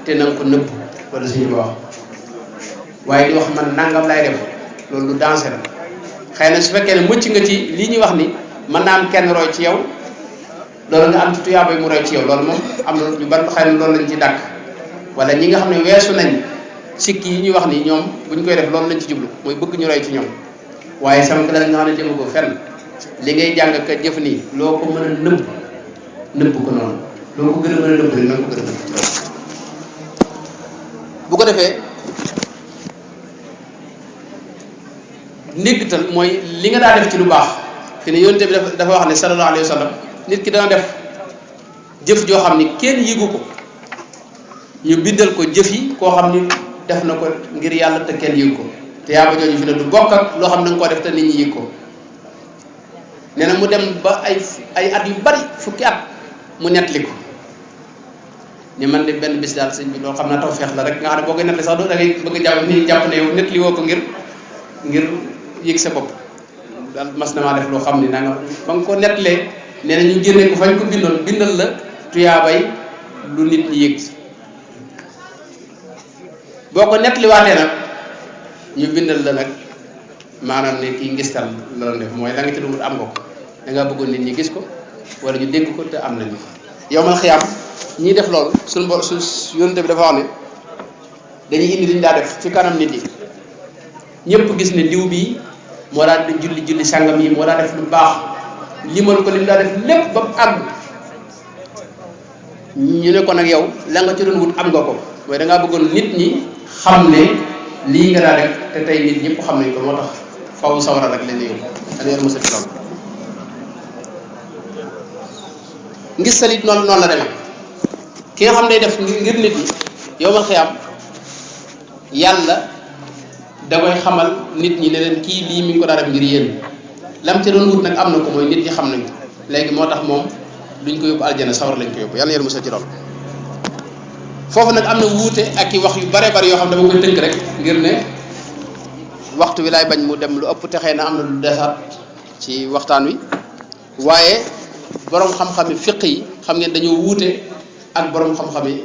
te na nga ko nëbb wala Sëñ Tuubaa wax waaye di wax man nangam lay def loolu lu danger la xëy na su fekkee ne mucc nga ci lii ñuy wax ni mën naa am kenn roy ci yow loolu nga am ci tuyaaba mu roy ci yow loolu moom am na ñu bari xëy na loolu lañ ci dàkk wala ñi nga xam ne weesu nañ sikki yi ñuy wax ni ñoom bu ñu koy def loolu lañ ci jublu mooy bëgg ñu roy ci ñoom waaye sama classe nga xam ne jëmu ko fenn li ngay jàng ka jëf nii loo ko mën a nëbb ko noonu loo ko gën a mën a nëbb rek na nga ko gën a nëbb bu ko defee ndéggtal mooy li nga daa def ci lu baax fi ne yonent bi dafa wax ne sallallahu alayhi wa sallam nit ki dana def jëf joo xam ni kenn yëgu ko ñu bindal ko jëf yi koo xam ni def na ko ngir yàlla te kenn yëg ko te yaa ba jooju fi ne du bokk ak loo xam ne nga koo def te nit ñi yëg ko nee na mu dem ba ay at yu bari fukki at mu nettali ko ni man de benn bis daal sëñ bi loolu xam naa taw feex la rek nga xam ne boo koy nettali sax doo da ngay bëgg a jàpp ni jàpp ne yow nettali woo ko ngir yëg sa bopp daal mas na maa def loo xam ni naa nga ba nga ko nettalee nee na ñu génne ko fañ ko bindoon bindal la tuyaabay lu nit ñi yëg boo ko nettaliwaatee nag ñu bindal la nag maanaam ne kii ngistal la doon def mooy la nga ci lu am nga ko da ngaa bëggoon nit ñi gis ko wala ñu dégg ko te am nañu yowmal xiyaam ñiy def loolu suñu bo su yónente bi dafa wax ne dañuy indi liñ daa def ci kanam nit ñi ñëpp gis ne diw bii moo daa di julli sàngam yi moo daa def lu baax limal ko lim daa def lépp ba mu àgg ñu ne ko nag yow la nga ci doon wut am nga ko mooy da ngaa bëggoon nit ñi xam ne lii nga daa def te tey nit ñëpp xam nañ ko moo tax faw sawara rek leen di yóbbu dañu yor mos a ci ngis salit noonu la demee ki nga xam ne def ngir nit ñi yowmal xiyaam yàlla da koy xamal nit ñi ne leen kii lii mi ngi ko daa def ngir yéen lam ca doon wut nag am na ko mooy nit ñi xam nañ ko léegi moo tax moom duñ ko yóbbu aljana sawar lañ ko yóbbu yàlla yéen mos a ci lool foofu nag am na wuute ak i wax yu bare bari yoo xam ne dama koy tënk rek ngir ne waxtu wi laay bañ mu dem lu ëpp te xëy na am na lu desaat ci waxtaan wi waaye borom xam-xami fiq yi xam ngeen dañoo wuute ak borom xam-xami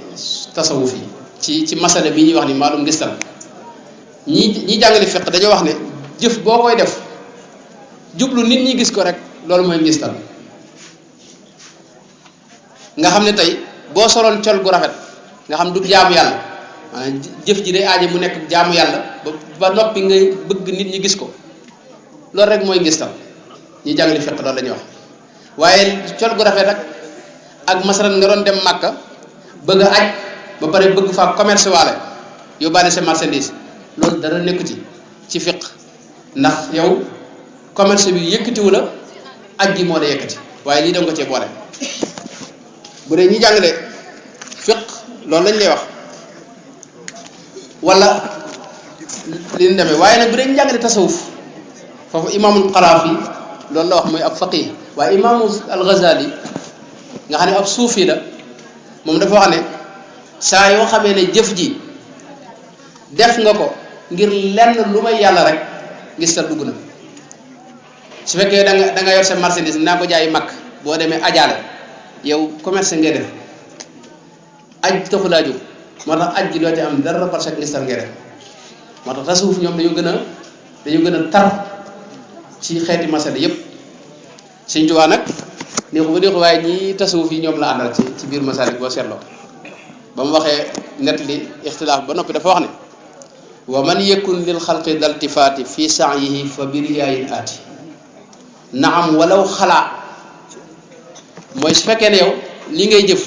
tasawuf yi ci masala bi ñuy wax ni maalum ngistal ñi jàngale fiq dañoo wax ne jëf boo koy def jublu nit ñi gis ko rek loolu mooy ngistal nga xam ne tey boo soloon col gu rafet nga xam du jaamu yàlla maanaam jëf ji day aaje mu nekk jaamu yàlla ba noppi nga bëgg nit ñi gis ko loolu rek mooy ngistal ñi jàngale fiq loolu lañuy wax waaye col gu rafet ak masalan nga doon dem Màkka bëgg a aj ba pare bëgg faa commerce waale yóbbaale sa marchandise loolu dara nekku ci fiq ndax yow commerce bi yëkkatiwu la aj gi moo la yëkkati waaye lii danga ko cee boole bu dee ñi jàngale fiq loolu lañ lay wax wala li ñu demee waaye nag bu dee ñu jàngale tasawuf foofu imaamul Qaraafi loolu la wax mooy ab faqih waaye imaamu al-Ghazali nga xam ne ab suufi la moom dafa wax ne saa yoo xamee ne jëf ji def nga ko ngir lenn lu may yàlla rek ngistal dugg na su fekkee da nga yor sa marchandise naa ko jaay mag boo demee ajaale yow commerce ngay def aj taxu laa jóg moo tax aj gi doo ci am dara parce que ngistal ngay def moo tax tasawuf ñoom dañu gën a tar ci xeeti masala yépp Sëñ Tuubaa nag neexu ba neexu waaye ñi tasawuf yi ñoom la àndal ci biir masalik boo seetloo ba mu waxee net li ixtilaaf ba noppi dafa wax ne wa man yakun lil xalqi daltifaati fi sa'yihi fa biriyaayin aati naam walaw xalaa mooy su fekkee ne yow li ngay jëf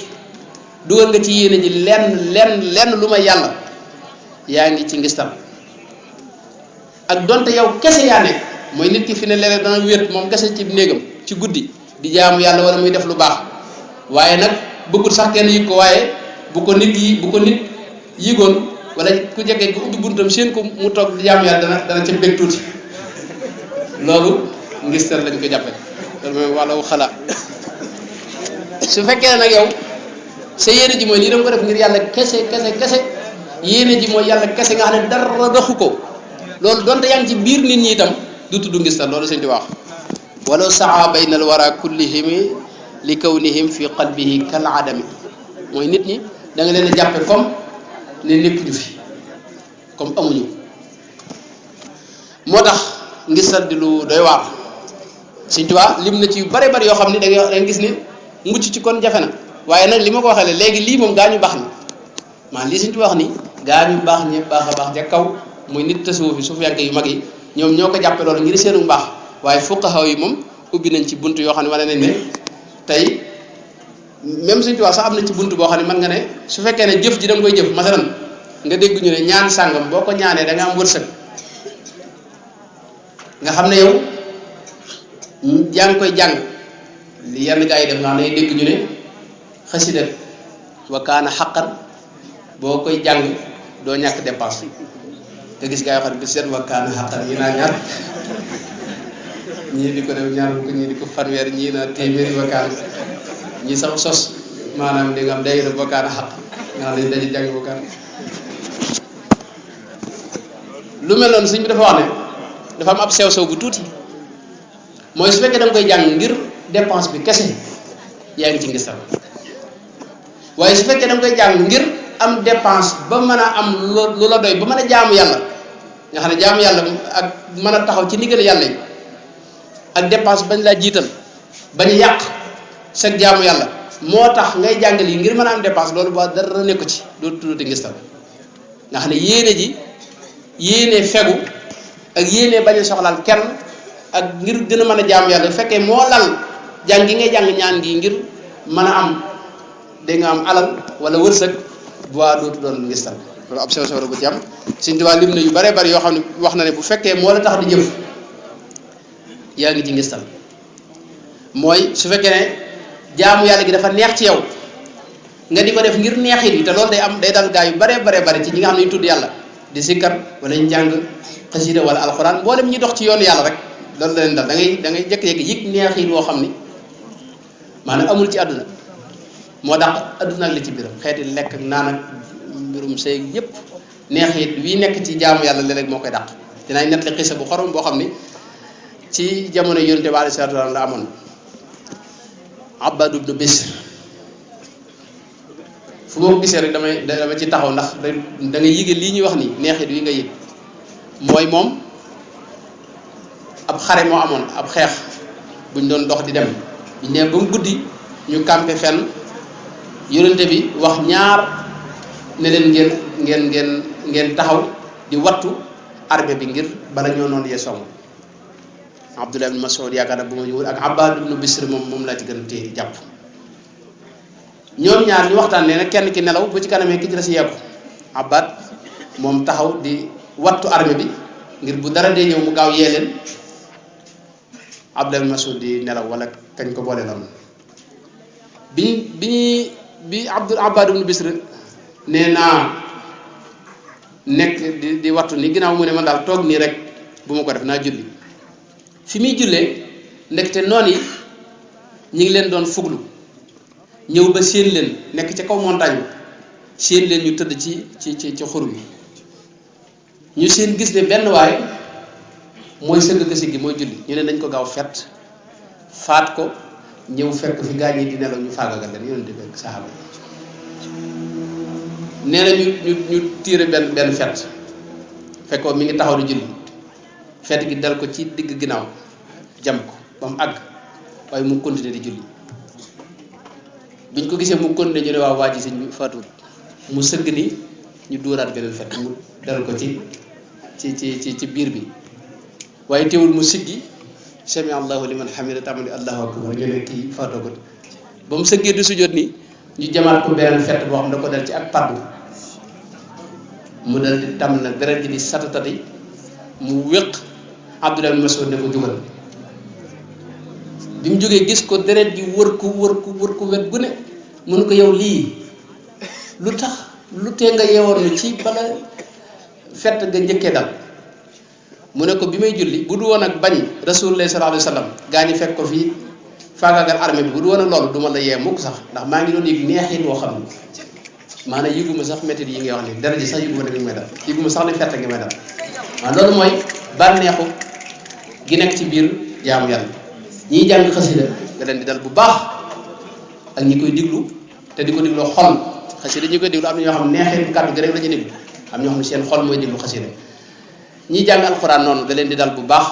dugal nga ci yéene ji lenn lu may yàlla yaa ngi ci ngistal ak donte yow kese yaa nekk mooy nit ki fi ne léeg-léeg dana wéet moom kese ci néegam ci guddi di jaamu yàlla wala muy def lu baax waaye nag bëggul sax kenn yëg ko waaye bu ko nit yëgoon wala ku jekkee ku ubbi buntam seen ko mu toog di jaamu yàlla dana ca bég tuuti loolu ngistal lañ ko jàppe loolu mooy wàllu xalaat su fekkee nag yow sa yéene ji mooy lii dama ko def ngir yàlla kese yéene ji mooy yàlla kese nga xam ne dara doxu ko loolu donte yaa ngi ci biir nit ñi itam du tudd ngistal loolu sëñ di wax walaw saa bayna al wara kullihim li kawnihim fi qalbihi kal adami mooy nit ñi da nga leen a jàppe comme ne nekkuñu fi comme amuñu moo tax ngistal di lu doy waar sëñ Tuubaa lim na ci yu bare bari yoo xam ne da nga gis ni mucc ci kon jafe na waaye nag li ma ko waxee léegi lii moom gaa ñu baax ni maanaam lii sëñ Tuubaa wax ni gaa ñu baax ñëpp baax a baax ca kaw muy nit tasawuf fi suuf yàgg yu mag yi ñoom ñoo ko jàppe loolu ngir seenu mbaax waaye fuqaha yi moom ubbi nañ ci bunt yoo xam ne wane nañ ne tey même Sëñ Tuubaa sax am na ci bunt boo xam ne mën nga ne su fekkee ne jëf ji da nga koy jëf masalan nga dégg ñu ne ñaan sàngam boo ko ñaanee da nga am wërsëg nga xam ne yow yaa ngi koy jàng li yenn gaa yi def nga xam ne dégg ñu ne xasida wa kaana xaqan boo koy jàng doo ñàkk dépense nga gis gaa yoo xam ne bi seen wa kaana xaqan yi naa ñaar ñii di ko def ñaar ko ñii di ko fanweer ñii naa téeméeri wa kaana ñii sax sos maanaam di nga am day def wa kaana xaq nga xam ne dañuy jàng wa kaana lu mel noonu sëñ bi dafa wax ne dafa am ab sew-sew bu tuuti mooy su fekkee da nga koy jàng ngir dépense bi kese yaa ngi ci ngistal waaye su fekkee da nga koy jàng ngir am dépense ba mën a am lu la doy ba mën a jaamu yàlla nga xam ne jaamu yàlla ak mën a taxaw ci ndigal yàlla yi ak dépense bañ laa jiital bañ yàq sa jaamu yàlla moo tax ngay jàngal yi ngir mën a am dépense loolu ba dara nekku ci doo tuddati ngistal nga xam ne yéene ji yéene fegu ak yéene bañ a soxlaal kenn ak ngir gën a mën a jaamu yàlla bu fekkee moo lal jàng gi ngay jàng ñaan gi ngir mën a am da nga am alal wala wërsëg waa dootu doon ngistal loolu ab sew sew bu ci am Sëñ Tuubaa lim na yu bare bari yoo xam ne wax na ne bu fekkee moo la tax di jëf yaa ngi ci ngistal mooy su fekkee ne jaamu yàlla gi dafa neex ci yow nga di ko def ngir neexit yi te loolu day dal gaa yu bare bare ci ñi nga xam ne ñu tudd yàlla di sikkar wala ñu jàng xasida wala alxuraan mboolem ñi dox ci yoonu yàlla rek loolu da leen dal da ngay jékki-jékki yëg neexit woo xam ni maanaam amul ci àdduna moo tax àdduna ak li ci biiram xeeti lekk ak naan ak mbirum sëy yëpp neexit wii nekk ci jaamu yàlla léeg-léeg moo koy dàq dinañ nettali xisa bu xorom boo xam ni ci jamono yonent bi alayhi salaatu wa salaam la amoon Abbad ibn Bisr fu ma ko gisee rek dama ci taxaw ndax da nga yëge lii ñuy wax ni neexit wi nga yëg mooy moom ab xare moo amoon ab xeex buñ doon dox di dem biñ ne ba mu guddi ñu campé fenn yonente bi wax ñaar ne leen ngeen taxaw di wattu armée bi ngir bala ñoo noonu yee song Abdullah ibn Mas'ud yaakaar na bu ma ñëwul ak Abbad ibn Bisr moom laa ci gën a téye jàpp ñoom ñaar ñu waxtaan nee na kenn ki nelaw bu ci kanamee ki ci des yeeku Abbad moom taxaw di wattu armée bi ngir bu dara dee ñëw mu gaaw yee leen Abdullah ibn Mas'ud di nelaw wala kañ ko boole noonu bi Abbad ibn Bisr nee naa nekk di wattu ni ginnaaw mu ne man daal toog nii rek bu ma ko def naa julli fi muy jullee ndekete noon yi ñi ngi leen doon fuglu ñëw ba séen leen nekk ci kaw montagne séen leen ñu tëdd ci xur bi ñu seen gis ne benn waay mooy sëgg gësi gi mooy julli ñu ne dañ ko gaaw fet faat ko ñëw fekk fi gaañ yi di nelaw ñu faagagal leen yonent bi ak saxaaba yi nee na ñu tiire benn fet fekkoo mi ngi taxaw di julli fet gi dal ko ci digg ginnaaw jam ko ba mu àgg waaye mu continuer di julli biñ ko gisee mu continuer ñu ne waa ji sëñ bi faatuwut mu sëgg ni ñu dóoraat beneen fet mu dal ko ci biir bi waaye teewul mu siggi sami allahu liman hamida tamali allahu akbar ñu ne kii faatoo ko ba mu sëggee du sujjóot ni ñu jamaat ko beneen fet boo xam ne da ko dal ci ak paddu mu dal di tam nag deret ji di satatati mu wéq Abdullah ibn Mas'ud ne ko jugal bi mu jógee gis ko deret ji wër ko wet gu ne mun ko yow lii lu tax lu tee nga yeewoon ni ci bala fett nga njëkkee dal mu ne ko bi may julli bu du woon ak bañ rasulullah sallallahu alayhi wasallam gaa ñi fekk ko fii faagaagal armée bi bu du woon ak loolu duma la yee mukk sax ndax maa ngi doon yëg neexit boo xam ne maanaam yëguma sax métti yi ngay wax ni dara ji sax yëguma ne ngi may dal yëguma sax ni fett ngi may dal waaw loolu mooy bànneexu gi nekk ci biir jaamu yàlla ñiy jàng xasida nga leen di dal bu baax ak ñi koy diglu te di ko digloo xol xasida ñi koy diglu am na ñoo xam neexeetu kàddu gi rek la ñuy diglu am ñoo xam ne seen xol mooy diglu xasida ñiy jàng alxuraan noonu da leen di dal bu baax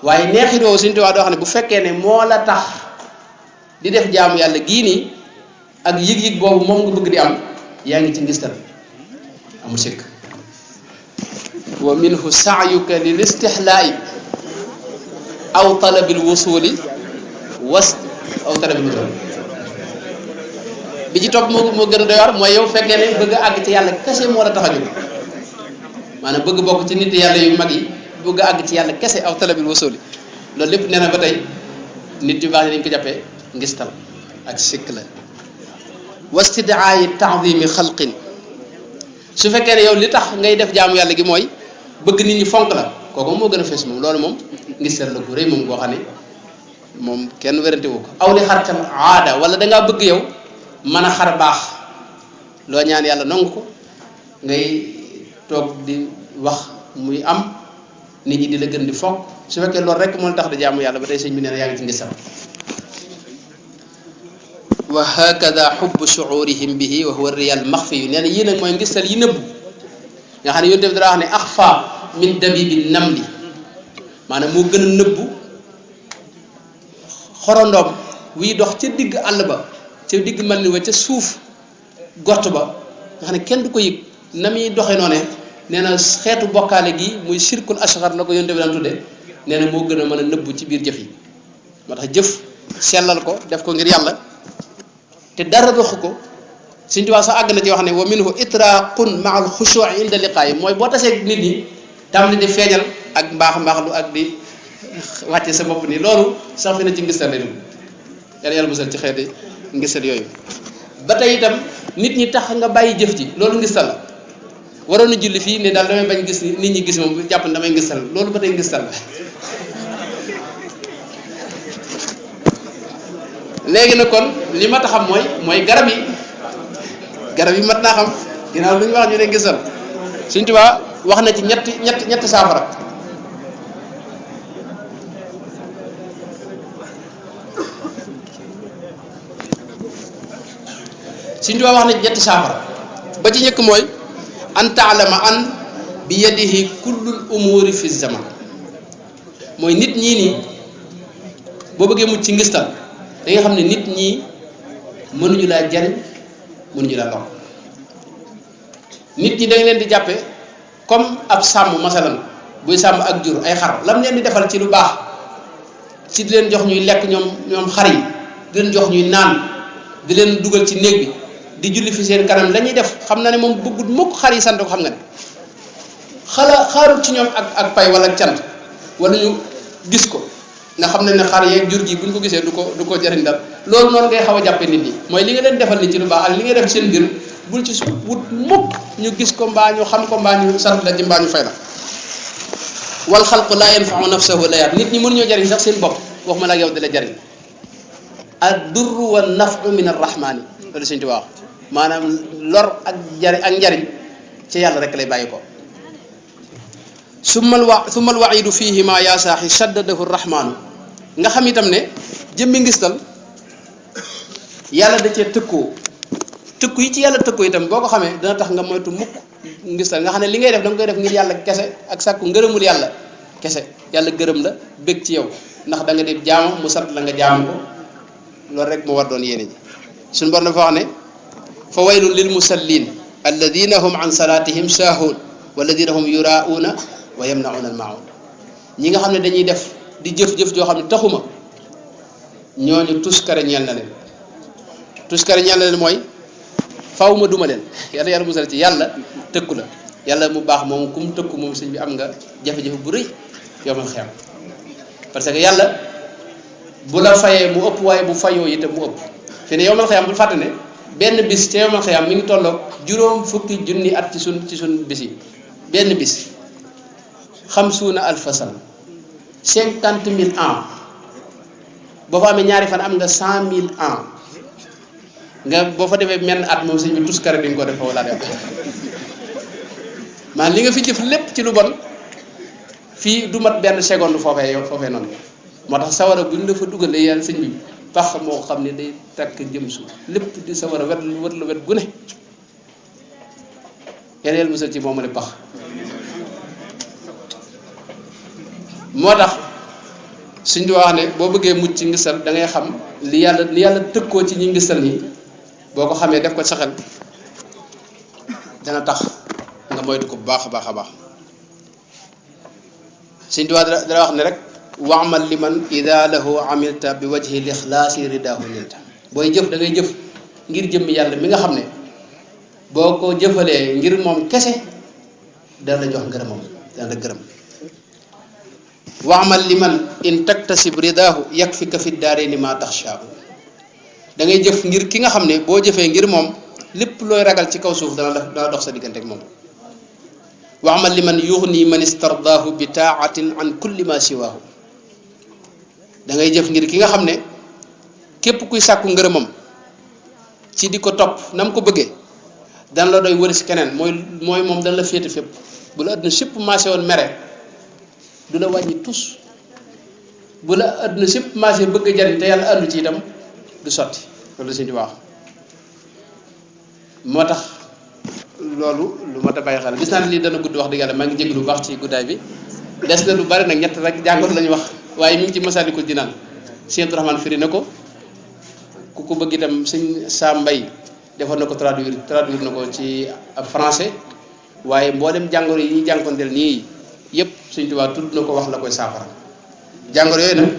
waaye neexit woowu suñu tubaab doo xam ne bu fekkee ne moo la tax di def jaamu yàlla gii nii ak yëg-yëg boobu moom nga bëgg di am yaa ngi ci ngistal amul sikk wa minhu saayuka lil istihlaa'i aw talabil wusuli aw talabil wusuli bi ci topp moo gën a doy war mooy yow fekkee ne bëgg a àgg ci yàlla kese moo la tax a jóg maanaam bëgg bokk ci nit yàlla yu mag yi bëgg a àgg ci yàlla kese aw talabil wusuli loolu lépp nee na ba tey nit yu baax yi dañ ko jàppee ngistal ak sikk la wastidaayi ta'zimi xalqin su fekkee ne yow li tax ngay def jaamu yàlla gi mooy bëgg nit ñi fonk la kooku moo gën a fees moom loolu moom ngistal la gu rëy moom boo xam ne moom kenn werante wu ko aw li xarkal aada wala dangaa bëgg yow mën a xar baax loo ñaan yàlla nangu ko ngay toog di wax muy am nit ñi di la gën di fonk su fekkee loolu rek moo tax di jaamu yàlla ba tey sëñ bi nee na yaa ngi ci ngistal wa hakada xubbu shuurihim bihi wa huwa riyal maxfi yu nee na yii nag mooy ngistal yi nëbbu nga xam ne yow def dara wax ne axfa min dabibi namli maanaam moo gën a nëbbu xorondoom wiy dox ca digg àll ba ca digg mal ni wa ca suuf gott ba nga xam ne kenn du ko yëg na muy doxee noone nee na xeetu bokkaale gi muy sirkul asghar la ko yonte bi daan tudde nee na moo gën a mën a nëbbu ci biir jëf yi moo tax jëf sellal ko def ko ngir yàlla te dara doxu ko Sëñ Tuubaa sax àgg na ci wax ne wa minhu itraqun maa al xushu'i inda liqaayi mooy boo tasee nit ñi tam di feeñal ak mbaaxlu ak di wàcce sa bopp nii loolu sax fi na ci ngistal lay dugg yàlla musal ci xeeti ngistal yooyu ba tey itam nit ñi tax nga bàyyi jëf ji loolu ngistal la waroon na julli fii ne daal damay bañ gis nit ñi gis moom jàpp ne damay ngistal loolu ba tey ngistal la léegi nag kon li ma tax xam mooy garab yi mat naa xam ginnaaw lu ñu wax ñu ne ngistal Sëñ Tuubaa wax na ci ñetti saafara Sëñ Tuubaa wax na ci ñetti saafara ba ci njëkk mooy an taalama an bi yadihi kullul umuri fi zaman mooy nit ñii nii boo bëggee mucc ci ngistal da nga xam ne nit ñi mënuñu laa jariñ mënuñu laa lor nit ñi da nga leen di jàppe comme ab sàmm masalan buy sàmm ak jur ay xar lam leen di defal ci lu baax ci di leen jox ñuy lekk ñoom xar yi di leen jox ñuy naan di leen dugal ci néeg bi di julli fi seen kanam la ñuy def xam na ne moom bëggut mukk xar yi sant ko xam nga ne xaarut ci ñoom ak pay wala cant wala ñu gis ko nga xam ne xar yeeg jur gi buñ ko gisee du ko jariñ dal loolu noonu ngay xaw a jàppe nit ñi mooy li nga leen defal ni ci lu baax ak li nga def seen mbir bul ci wut mukk ñu gis ko mbaa ñu xam ko mbaa ñu sant la ci mbaa ñu fay la wal xalqu laa yanfau nafsahu layaat nit ñi mënuñoo jariñ sax seen bopp waxuma la ak yow di la jariñ ad durru wa nafu min arrahmani loolu Sëñ Tuubaa wax maanaam lor ak njariñ ci yàlla rek lay bàyyi ko summa al waidu fihima yaa saaxi shaddadahu rahmaanu nga xam itam ne jëmmi ngistal yàlla da cee tëkku yi ci yàlla tëkku itam boo ko xamee dana tax nga moytu mukk ngistal nga xam ne li ngay def da nga koy def ngir yàlla kese ak sàkku ngërëmul yàlla kese yàlla gërëm la bég ci yow ndax da nga def jaamu mu sant la nga jaamu ko loolu rek moo war doon yéene ji suñu bor dafa wax ne fa waylun lil musallin alladina hum an salatihim saahuun walladina hum yuraauuna wa yamnauna al maun ñi nga xam ne dañuy def di jëf-jëf joo xam ne taxuma ñooñu tuskare ñeel na leen mooy faw ma duma leen yàlla musal ci yàlla tëkku la yàlla mu baax moom ku mu tëkku moom sëñ bi am nga jafe-jafe bu rëy yomal xeam parce que yàlla bu la fayee mu ëpp waaye bu fayoo itam mu ëpp fi ne yomal xeam bul fàtte ne benn bis ca yomal xeam mi ngi tolloog juróom fukki junni at ci sun bis yi benn bis 50 alfa sana 50 000 ans boo fa amee ñaari fan am nga 100 000 ans nga boo fa defee menn at moom sëñ bi tuskare di nga ko def wala def man li nga fi jëf lépp ci lu bon fii du mat benn seconde foofee noonu moo tax sawara bu ñu la fa dugalee yàlla sëñ bi pax moo xam ne day takk jëm suuf lépp di sawara wet la wet gu ne yàlla musal ci moom la pax moo tax suñ di wax ne boo bëggee mucc ci ngistal da ngay xam li yàlla tëkkoo ci ñi ngistal nii boo ko xamee def ko sa xel dana tax nga moytu ko bu baax a baax suñ di wax dana wax ne rek waamal liman ida lahu amilta bi wajhi lixlaasi ridaahu nilta booy jëf da ngay jëf ngir jëmmi yàlla mi nga xam ne boo ko jëfalee ngir moom kese dana la jox ngërëmam dana la gërëm waamal liman in taktasib ridaahu yakfika fi daarayni ma taxshaahu da ngay jëf ngir ki nga xam ne boo jëfee ngir moom lépp looy ragal ci kaw suuf dana dox sa diggante ak moom waamal liman yuxni man istardaahu bi taatin an kulli ma siwaahu da ngay jëf ngir ki nga xam ne képp kuy sàkku ngërëmam ci di ko topp na mu ko bëggee dana la doy wëris keneen mooy moom dana la féete fépp bu la àdduna sépp maase woon mere du la wàññi tus bu la àdduna sépp maase bëgg a jariñ te yàlla àndu ci itam du sotti loolu sëñ bi wax moo tax loolu lu mat a bàyyi xel gis naa ne lii dana gudd wax dëgg yàlla maa ngi jéglu bu baax ci guddaay bi des na lu bari nag ñett rek jàngoot lañu wax waaye mi ngi ci Masaalikul Jinaan Sëñ Abdou Rahmane firi na ko ku ko bëgg itam sëñ Sam Mbay defoon na ko traduire na ko ci français waaye mboolem jàngoro yi ñuy jànkonteel nii yëpp Sëñ Tuubaa tudd na ko wax la koy saafara jàngoro yooyu nag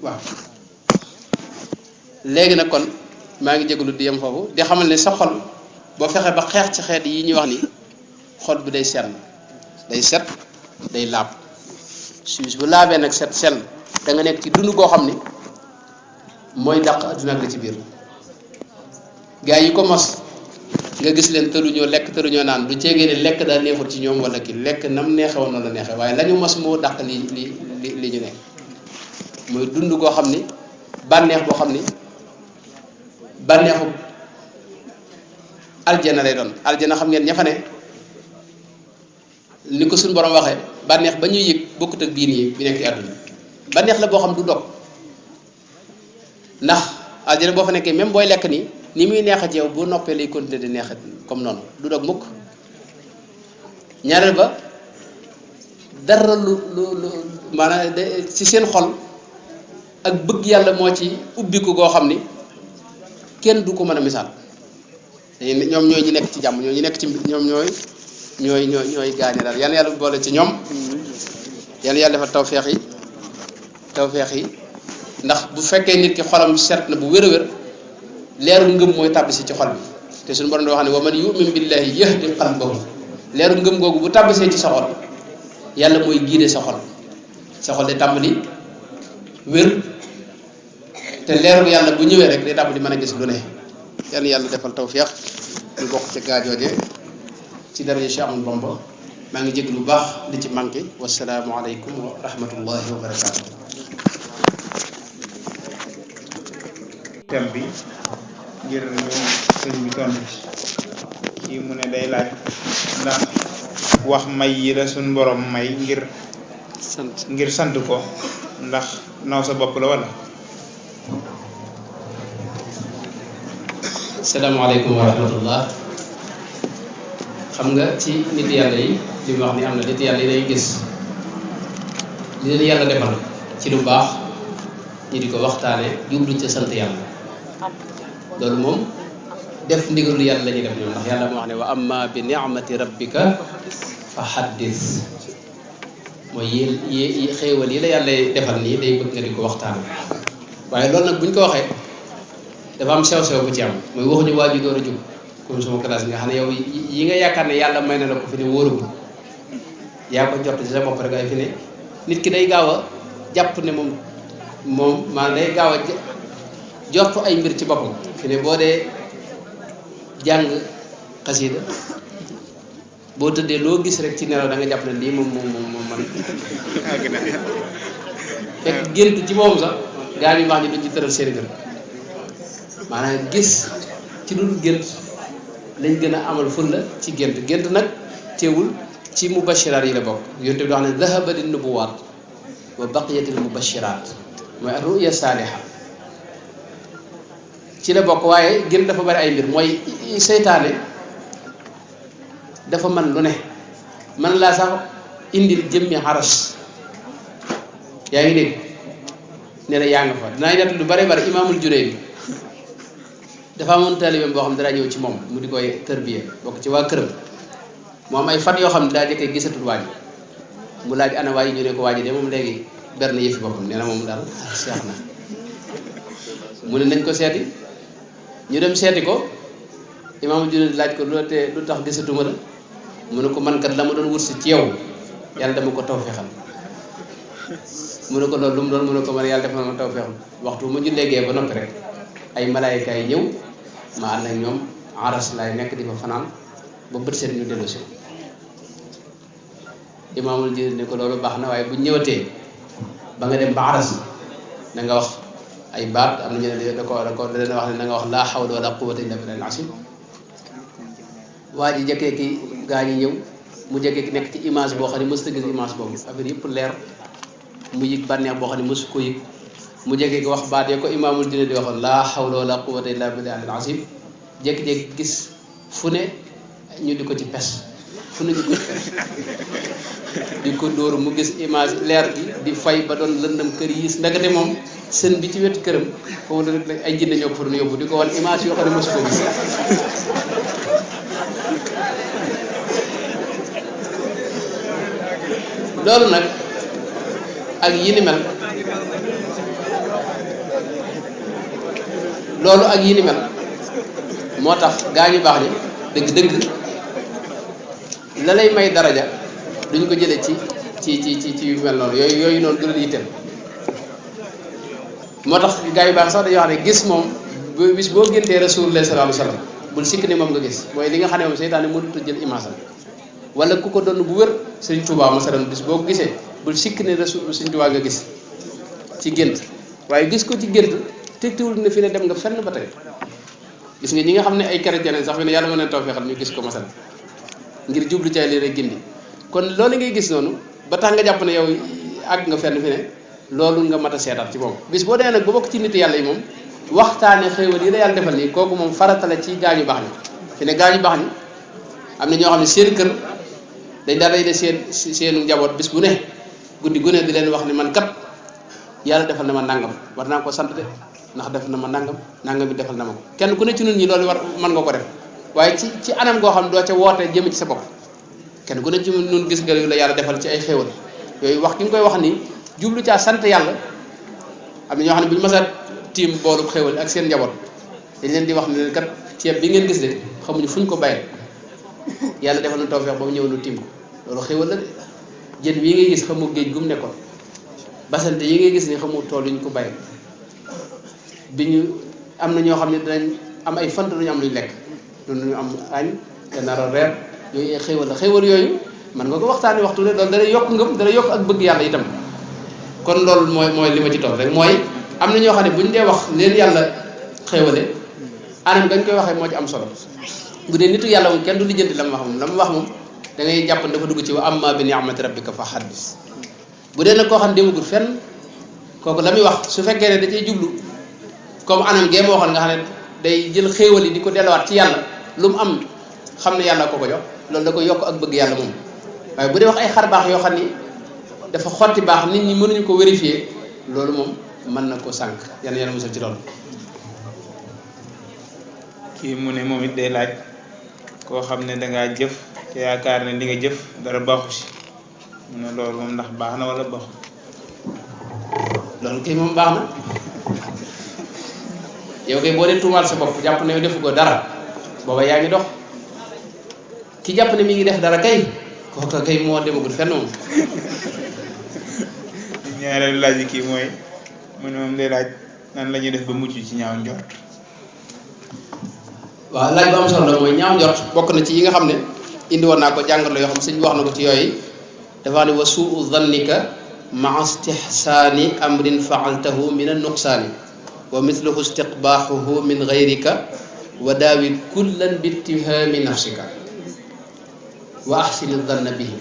waaw léegi nag kon maa ngi jégalu di yem foofu di xamal ne sa xol boo fexe ba xeex ci xeet yi ñuy wax ni xol bi day sell day set day laab suus bu laabee nag set sell da nga nekk ci dund goo xam ni mooy dàq adduna ak la ci biir gaa yi ko mos nga gis leen tëruñoo lekk tëruñoo naan du ceegee ne lekk daa neexul ci ñoom wala ki lekk nam neexewoon noonu la neexee waaye la ñu mos moo dàq li ñu nekk mooy dund goo xam ni bànneex boo xam ni bànneexu aljana lay doon aljana xam ngeen ña fa ne ni ko suñu borom waxee bànneex ba ñuy yëg bokkut ak biir yi bi nekk ci àdduna bànneex la boo xam du dog ndax aljana boo fa nekkee même booy lekk nii ni muy neex ci yow bu noppee lay continuer di neex comme noonu du dog mukk ñaareel ba dara lu maanaam ci seen xol ak bëgg yàlla moo ci ubbiku goo xam ni kenn du ko mën a misaal ñoom ñooy ñi nekk ci jàmm ñooy ñi nekk ci ñoom ñooy gaañe daal yan yàlla boole ci ñoom yan yàlla defal tawfeex yi ndax bu fekkee nit ki xolam set na bu wér a wér leeru ngëm mooy tàbbisi ci xol bi te suñu borom doo xam ne wa man yu'min billahi yahdi qalbahu leeru ngëm googu bu tàbbisee ci sa xol yàlla mooy guider sa xol day tàmbali wér te leeru yàlla bu ñëwee rek day tàmbali mën a gis lu ne yan yàlla defal tawfeex ñu bokk ci gaajooje ci daraja Cheikh Ahmadou Bamba maa ngi jégg lu baax li ci manqué wasalaamu aleykum wa rahmatullahi wa barakaatu. thème bi ngir ñu sëñ bi tontu ci kii mu ne day laaj ndax wax may yi la suñ borom may ngir sant ko ndax naw sa bopp la wala. asalaamaaleykum wa rahmatullah. xam nga ci nit yàlla yi li mu wax ni am na nit yàlla yi day gis li leen yàlla defal ci lu baax ñu di ko waxtaane jublu ca sant yàlla loolu moom def ndigalu yàlla la ñuy def ñoom ndax yàlla moo wax ne wa amma bi ni'mati rabbika fa haddis mooy yi xéewal yi la yàlla defal nii day bëgg nga di ko waxtaane waaye loolu nag buñ ko waxee dafa am sew-sew bu ci am mooy waxuñu waaju door a jub comme sama classe nga xam ne yow yi nga yaakaar ne yàlla may na la ko fi ne wóoragul yaa ko jot ci sa bopp rek ay fi ne nit ki day gaaw a jàpp ne moom maanaam day gaaw a jortu ay mbir ci boppam fi ne boo dee jàng xasida boo tëddee loo gis rek ci nelaw da nga jàpp ne lii moom man fekk gént ci moom sax gaa yi wax ni duñ ci tëral seen gër maanaam gis ci dul gént lañ gën a amal fulla ci gént nag teewul ci mubashiraat yi la bokk yonte bi wax ne dhahaba lin nubuwaat wa baqiyatil mubashiraat mooy ruya saaliha ci la bokk waaye gént dafa bari ay mbir mooy seytaane dafa man lu ne man laa sax indil jëmmi xaras yaa ngi dégg ne la yaa nga fa dinaa nett lu bari imaamul Junayd dafa amoon taalibeem boo xam ne dara ñëw ci moom mu di koy tërbiye bokk ci waa këram mu am ay fan yoo xam ne daa jëkkee gisatul waa ji mu laaj ana waa ji ñu ne ko waa ji de moom léegi ber na yëfi boppam nee na moom daal seex na mu ne nañ ko seeti ñu dem seeti ko imaamul Junayd laaj ko lu tax gisatuma la mu ne ko man kat la ma doon wursi ci yow yàlla dama ko tawfeexal mu ne ko loolu lu mu doon mu ne ko man yàlla def na ma tawfeexal waxtu ma jullee gee ba noppi rek ay malaayika yi ñëw ma ànd ak ñoom aras laay nekk di fa fanaan ba bët seen ñu dellu si imaamul Junayd ne ko loolu baax na waaye bu ñëwatee ba nga dem ba aras da nga wax ay baat am na ñu ne da leen wax ne da nga wax laa hawla wala quwwata illa billahi al-azim waa ji jëkkee ki gaa ñi ñëw mu jëkkee ki nekk ci image boo xam ne mësut a gis image boobu affaire yëpp leer mu yëg bànneex boo xam ne mësu ko yëg mu jékki-jékki wax baat ya ko imaamul Junayd di waxoon laa hawla wala quwwata illa billahi al-azim jékki-jékki gis fu ne ñu di ko ci pes fu nañu ko di ko dóor mu gis image leer bi di fay ba doon lëndëm kër yi ndagate moom sën bi ci wetu këram foofu la rek ay jinne ñoo ko fa doon yóbbu di ko wan image yoo xam ne mosu ko gis loolu nag ak yi ni mel loolu ak yi ni mel moo tax gaa ñu baax ni dëgg-dëgg la lay may daraja duñ ko jëlee ci yu mel noonu yooyu noonu du leen yitteel moo tax gaa yu baax sax dañuy wax ne gis moom bis boo géntee Rasulullah sallallahu alayhi wasallam bul sikk ni moom nga gis mooy li nga xam ne moom seytaane mënut a jël image am wala ku ko doon bu wér Sëriñ Tuubaa masalan bis boo ko gisee bul sikk ne Rasul Sëriñ Tuubaa nga gis ci gént waaye gis ko ci gént tegtiwul ne fi ne dem nga fenn ba tey gis nga ñi nga xam ne ay chrétien sax fi ne yàlla mën na tawfeexal ñu gis ko masalan ngir jublu caay lii rek gindi kon loolu ngay gis noonu ba tax nga jàpp ne yow àgg nga fenn fi ne loolu nga mat a seetaat ci moom bis boo demee nag ba bokk ci nit yàlla yi moom waxtaane xéewal yi la yàlla defal nii kooku moom faratale ci gaañu baax ñi fi ne gaañu baax ñi am na ñoo xam ne seen kër dañ daal day de seenu njaboot bis bu ne guddi gu ne di leen wax ne man kat yàlla defal na ma nangam war naa ko sant de ndax def na ma nangam bi defal na ma ko kenn ku ne ci nun ñi loolu war mën nga ko def waaye ci anam goo xam ne doo ca woote jëm ci sa bopp kenn ku ne ci nun gis nga la yàlla defal ci ay xéewal yooyu wax ki nga koy wax ni jublu caa sant yàlla am na ñoo xam ne bu ñu mës a tiim boolu xéewal ak seen njaboot dañ leen di wax ne leen kat ceeb bi ngeen gis de xamuñu fuñ ko bayee yàlla defal na tawfeex ba mu ñëw nu tiim ko loolu xéewal la de jën bii ngay gis xamu géej gu mu nekkoon basante yi ngay gis ni xamu tool yuñ ko bayee bi ñu am na ñoo xam ne dinañ am ay fant duñu am luñ lekk duñu am añ te nar a reer yooyu ay xéewal la xéewal yooyu man nga ko waxtaanee waxtu ne loolu dana yokk ngëm dana yokk ak bëgg yàlla itam kon loolu mooy li ma ci toog rek mooy am na ñoo xam ne buñ dee wax leen yàlla xéewale anam gañ koy waxee moo ci am solo bu dee nitu yàlla moom kenn du lijjanti la mu wax moom da ngay jàpp dafa dugg ci wa amma bi ni'mati rabbika fa haddis bu dee nag koo xam ne demagul fenn kooku la muy wax su fekkee ne da cay jublu comme anam gee ma waxoon nga xam ne day jël xéewal yi di ko delluwaat ci yàlla lu mu am xam ne yàlla ko jox loolu da koy yokk ak bëgg yàlla moom waaye bu dee wax ay xar baax yoo xam ni dafa xotti baax nit ñi mënuñu ko vérifier loolu moom mën na ko sànq yàlla musal ci loolu. kii mu ne moom it day laaj koo xam ne dangaa jëf te yaakaar ne li nga jëf dara baaxu si mu ne loolu moom ndax baax na wala baaxu loolu kay moom baax na yow kay boo dee tuumaal sa bopp jàpp ne yow defu ko dara booba yaa ngi dox ki jàpp ne mi ngi def dara kay kooka kay moo demagul fenn moom. ñaareelu laaj yi kii mooy mu ne moom day laaj nan la ñuy def ba mucc ci ñaaw njort. waaw laaj bu am solo la mooy ñaaw njort bokk na ci yi nga xam ne indi woon naa ko jàngat la yoo xam sëñ bi wax na ko ci yooyu dafa ne wa suu zannika maa istihsaani amrin faaltahu min an nuqsaani wa mithluhu istiqbaaxuhu min gayrika wa daawi kullan bi ittihaami nafsika wa ahsini zanna bihi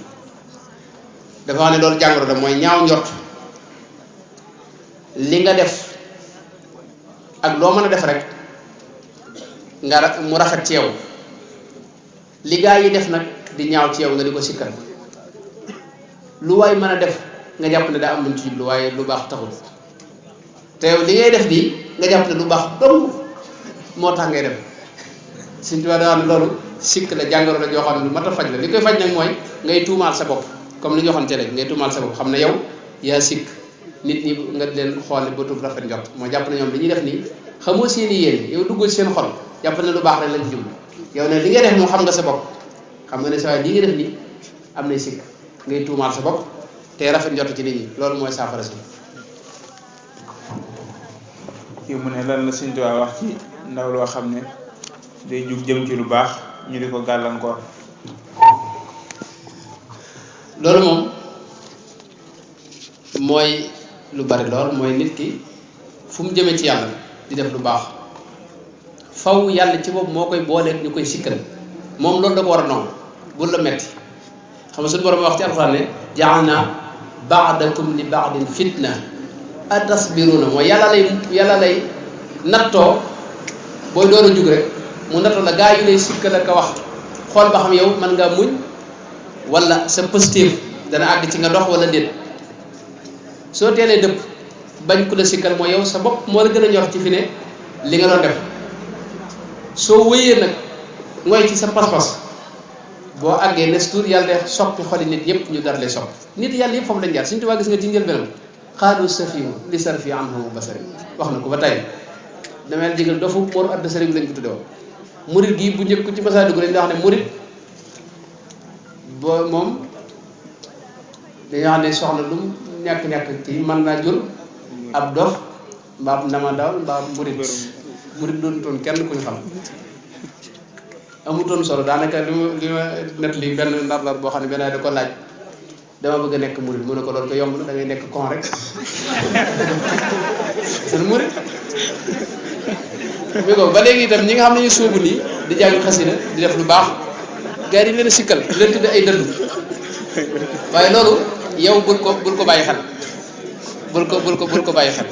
dafa ne loolu jàngoro la mooy ñaaw njort li nga def ak loo mën a def rek nga mu rafet ci yow li gaa yi def nag di ñaaw ci yow nga di ko sikkal lu waay mën a def nga jàpp ne daa am luñ ci jublu waaye lu baax taxul te yow li ngay def di nga jàpp ne lu baax dong moo tax ngay def suñ tubaab daa ne loolu sikk la jàngoro la joo xam ne lu mat a faj la li koy faj nag mooy ngay tuumaal sa bopp comme li ñu waxoon ci rek ngay tuumaal sa bopp xam ne yow yaa sikk nit ñi nga leen xool ne bëtub rafet njort moo jàpp ne ñoom li ñuy def nii xamoo seen i yéen yow duggoo ci seen xol jàpp ne lu baax rek lañ jublu yow ne li ngay def moom xam nga sa bopp xam nga ne sa waay li nga def nii am nay sikk ngay tuumaal sa bopp te rafet njort ci nit ñi loolu mooy saafara si. kii mu ne lan la Sëñ Tuubaa wax ci ndaw loo xam ne day jug jëm ci lu baax ñu di ko gàllankoor. loolu moom mooy lu bari lool mooy nit ki fu mu jëmee ci yàlla di def lu baax faw yàlla ci bopp moo koy booleeg ñu koy sikkal moom loolu da ko war a nangu bul la metti xam nga suñu borom wax ci alxuraan ne ja'alna ba'dakum li ba'din fitna atasbiruna mooy yàlla lay nattoo booy door a jug rek mu nattoo la gaa yi lay sikkal ak a wax xool ba xam yow mën ngaa muñ wala sa positif dana àgg ci nga dox wala déet soo teelee dëpp bañ ku la sikkal mooy yow sa bopp moo la gën a ñor ci fi ne li nga doon def soo wëyee nag mooy ci sa pas-pas boo àggee nes tuur yàlla de soppi xoli nit yëpp ñu dar lay sopp nit yàlla yëpp foofu lañ jaar Sëriñ Tuubaa gis nga ci njëlbeenam xaadu safihu li sarfi anhu basari wax na ko ba tey damay digal dofu moru adda sari bi lañ ko tudde woon murit gi bu njëkk ci masaa dugg dañ wax ne murit boo moom dañoo xam ne soxla lu ñàkk-ñàkk ci mën naa jur ab dof mbaa ndama dawal mbaa murit doon toon kenn ku ñu xam amutoon solo daanaka li ma net li benn ndar boo xam ne benn da ko laaj dama bëgg a nekk murit mu ne ko loolu ko yomb na da ngay nekk con rek seen murit mi ko ba léegi itam ñi nga xam ne ñu sóobu nii di jàng xasida di def lu baax gars yi leen a sikkal di leen tudde ay dëddu waaye loolu yow bul ko bàyyi xel bul ko bàyyi xel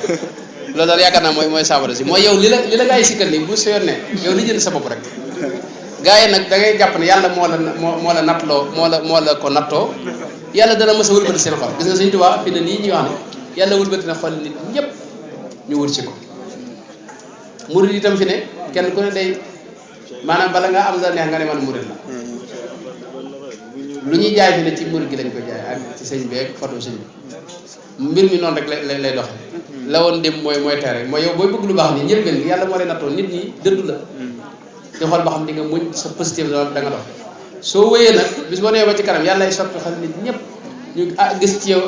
loolu daal yaakaar naa mooy saabara si mooy yow li la gars yi sikkal nii bu sa yoon ne yow li jënd sa bopp rek gars yi nag da ngay jàpp ne yàlla moo la nattloo moo la ko nattoo yàlla dana mës a wëlbati seen xol gis nga Sëriñ Tuubaa fi ne nii ñuy wax ne yàlla wëlbati na xol nit ñëpp ñu wër ci ko murid itam fi ne kenn ku ne day maanaam bala nga am la neex nga ne man murid la lu ñuy jaay fi ne ci murid gi lañ ko jaay ak ci sëñ bi ak photo sëñ bi mbir mi noonu rek lay doxe la woon dem mooy tey rek mooy yow booy bëgg lu baax nii njëlbeen gi yàlla moo lay nattoo nit ñi dëddu la di xool ba xam di nga muñ sa positif da nga dox soo wéyee nag bis boo nee ba ci kanam yàlla ay soppi xel nit ñëpp ñu gis ci yow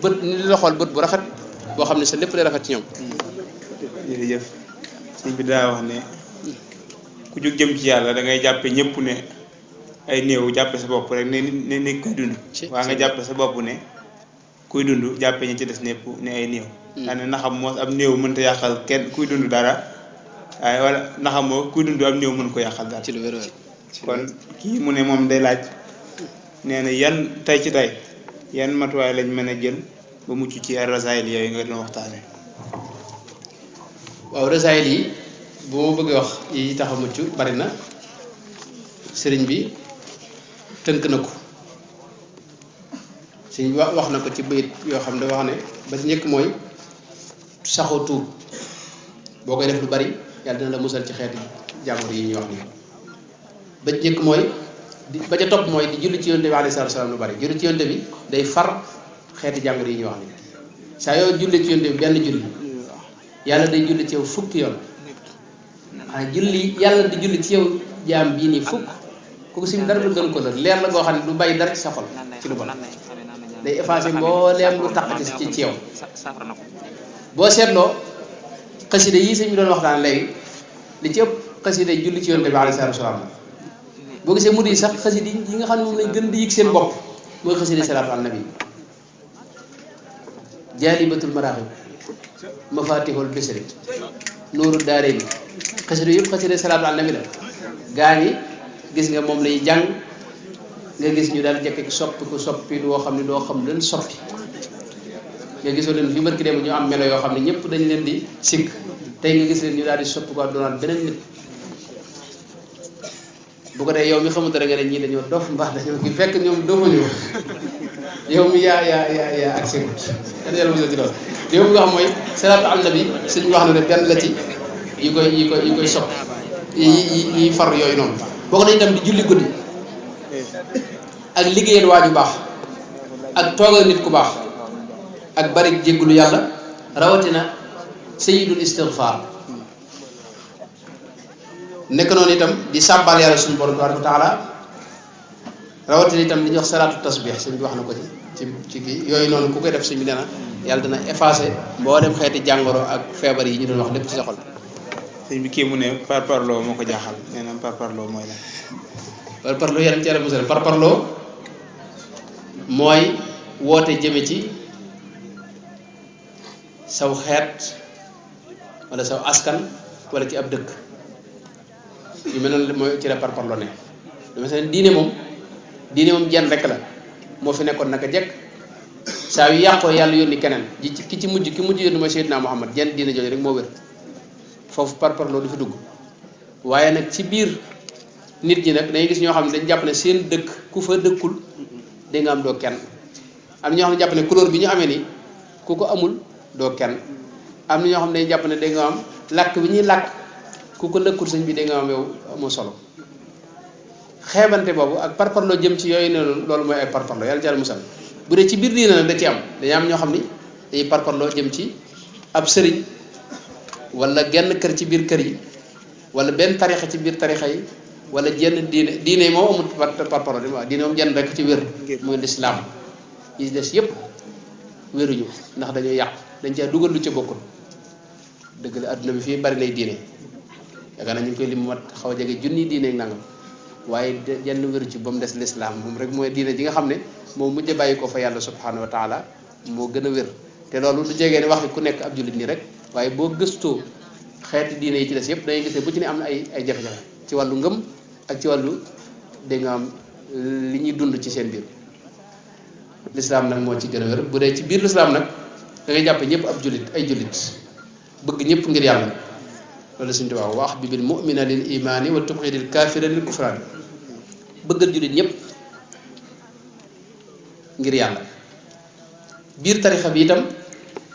bët ni di la xool bët bu rafet boo xam ne sa lépp lay rafet ci ñoom. jërëjëf sëñ bi daa wax ne ku jóg jëm ci yàlla da ngay jàppe ñëpp ne ay néew jàppe sa bopp rek ne kuy dund waa nga jàppe sa bopp ne kuy dund jàppe ñi ci des ñëpp ne ay néew daane naxam moo am néew mënta yàqal kenn kuy dund dara waaye wala naxam moo kuy dund am néew mën ko yàqal dara ci lu wér kon kii mu ne moom day laaj nee na yan tey ci tey yan matuwaay lañ mën a jël ba mucc ci rasaayil yooyu nga doon waxtaane waaw rasaayil yi bu ma bëgg wax yi tax a mucc bari na sëriñ bi tënk na ko sëriñ bi wax na ko ci bayit yoo xam ne wax ne ba ci njëkk mooy saxoo tuub boo koy def lu bari yàlla dina la musal ci xeeti jàngoro yi ñuy wax nii ba ci njëkk mooy ba ca topp mooy di julli ci yonte bi alayhi salaatu salaam lu bari julli ci yonte bi day far xeeti jàngoro yi ñuy wax nii saa yoo julli ci yonte bi benn julli yàlla day julli ci yow fukki yoon yàlla di julli ci yow jaam bii nii fukk kooku sim dara lu gën ko la leer la goo xam ne du bàyyi dara ci sa xol ci lu bon day effacé mbooleem lu taq ci yow boo seetloo xasida yi sëñ bi doon waxtaan léegi li ci ëpp xasida julli ci yonte bi alayhi salaatu salaam la boo gisee mu di sax xasida yi nga xam ne moom lañ gën di yëg seen bopp mooy xasida salaatu ala nabi jaalibatul maraaxib mafatihul bisri nuuru daarayni xasida yëpp xasida salaatu ala nabi la gaa ñi gis nga moom lay jàng nga gis ñu daal jekk soppi woo xam ne doo xam leen soppi nga gisoo leen fi barki dem ñu am melo yoo xam ne ñëpp dañ leen di sikk tey nga gis leen ñu daal di soppi ko doonaat beneen nit bu ko dee yow mi xamante ne nga ne ñii dañoo dof mbaax dañoo ki fekk ñoom dofuñu yow mi yaa ak ségut kan yàlla mu ci doon yow mi nga xam mooy salaatu ala nabi suñu wax na ne benn la ci yi koy sopp yi far yooyu noonu boo ko dañ dem di julli guddi ak liggéeyal waaju baax ak toogal nit ku baax ak bari jéggulu yàlla rawatina sayyidul istighfar nekk noonu itam di sàbbal yàlla suñu borom tabaaraka wa taala rawatina itam li ñuy wax salaatu tasbih sëñ bi wax na ko ci kii yooyu noonu ku koy def sëñ bi nee na yàlla dana effacé mboolem xeeti jàngoro ak feebar yi ñu doon wax lépp ci sa xol. sëñ bi kii mu ne parparloo moo ko jaaxal nee na parparloo mooy la. parparloo yaram ci yàlla musal parparloo mooy woote jëme ci saw xeet wala saw askan wala ci ab dëkk yu mel noonu mooy ci la parparloo ne dama seen diine moom jenn rek la moo fi nekkoon naka jekk saa yu yàqoo yàlla yónni keneen ki ci mujj yónni mooy Seydina Muhammad jenn diine jooju rek moo wér foofu parparloo du fi dugg waaye nag ci biir nit ñi nag dañuy gis ñoo xam ne dañ jàpp ne seen dëkk ku fa dëkkul da nga am doo kenn am na ñoo xam ne jàpp ne couleur bi ñu amee nii ku ko amul doo kenn am na ñoo xam ne dañuy jàpp ne da nga am làkk bi ñuy làkk ku ko lëkkul sëñ bi da nga am yow amoo solo xeebante boobu ak parparloo jëm ci yooyu ne loolu mooy ay parparloo yàlla jàll musal bu dee ci biir diina nag da ci am dañu am ñoo xam ni dañuy parparloo jëm ci ab sëriñ wala genn kër ci biir kër yi wala benn tarixa ci biir tarixa yi wala jenn diine yi moom amul parparloo di waaw diine moom jenn rek ci wér muy lislaam yi des yëpp wéruñu ndax dañoo yàq dañ caa dugal lu ca bokkul dëgg la adduna bi fii bari nay diine yaakaar naa ñu ngi koy lim mat xaw a jege junni diine ak nangam waaye jenn wéru ci ba mu des lislaam moom rek mooy diine ji nga xam ne moom mujj bàyyi ko fa yàlla subhanahu wa taala moo gën a wér te loolu du jegee ne wax ku nekk ab jullit nii rek waaye boo gëstoo xeeti diine yi ci des yëpp dangay gis ne bu ci ne am na ay jafe-jafe ci wàllu ngëm ak ci wàllu dégg nga am li ñuy dund ci seen biir lislaam nag moo ci gën a wér bu dee ci biir lislaam nag da ngay jàpp ñëpp ab jullit ay jullit bëgg ñëpp ngir yàlla loolu suñu tubaab wax bi bil mu'mina lil imaani wa tubxidil kaafira lil kufraani bëggal jullit ñëpp ngir yàlla biir tarixa bi itam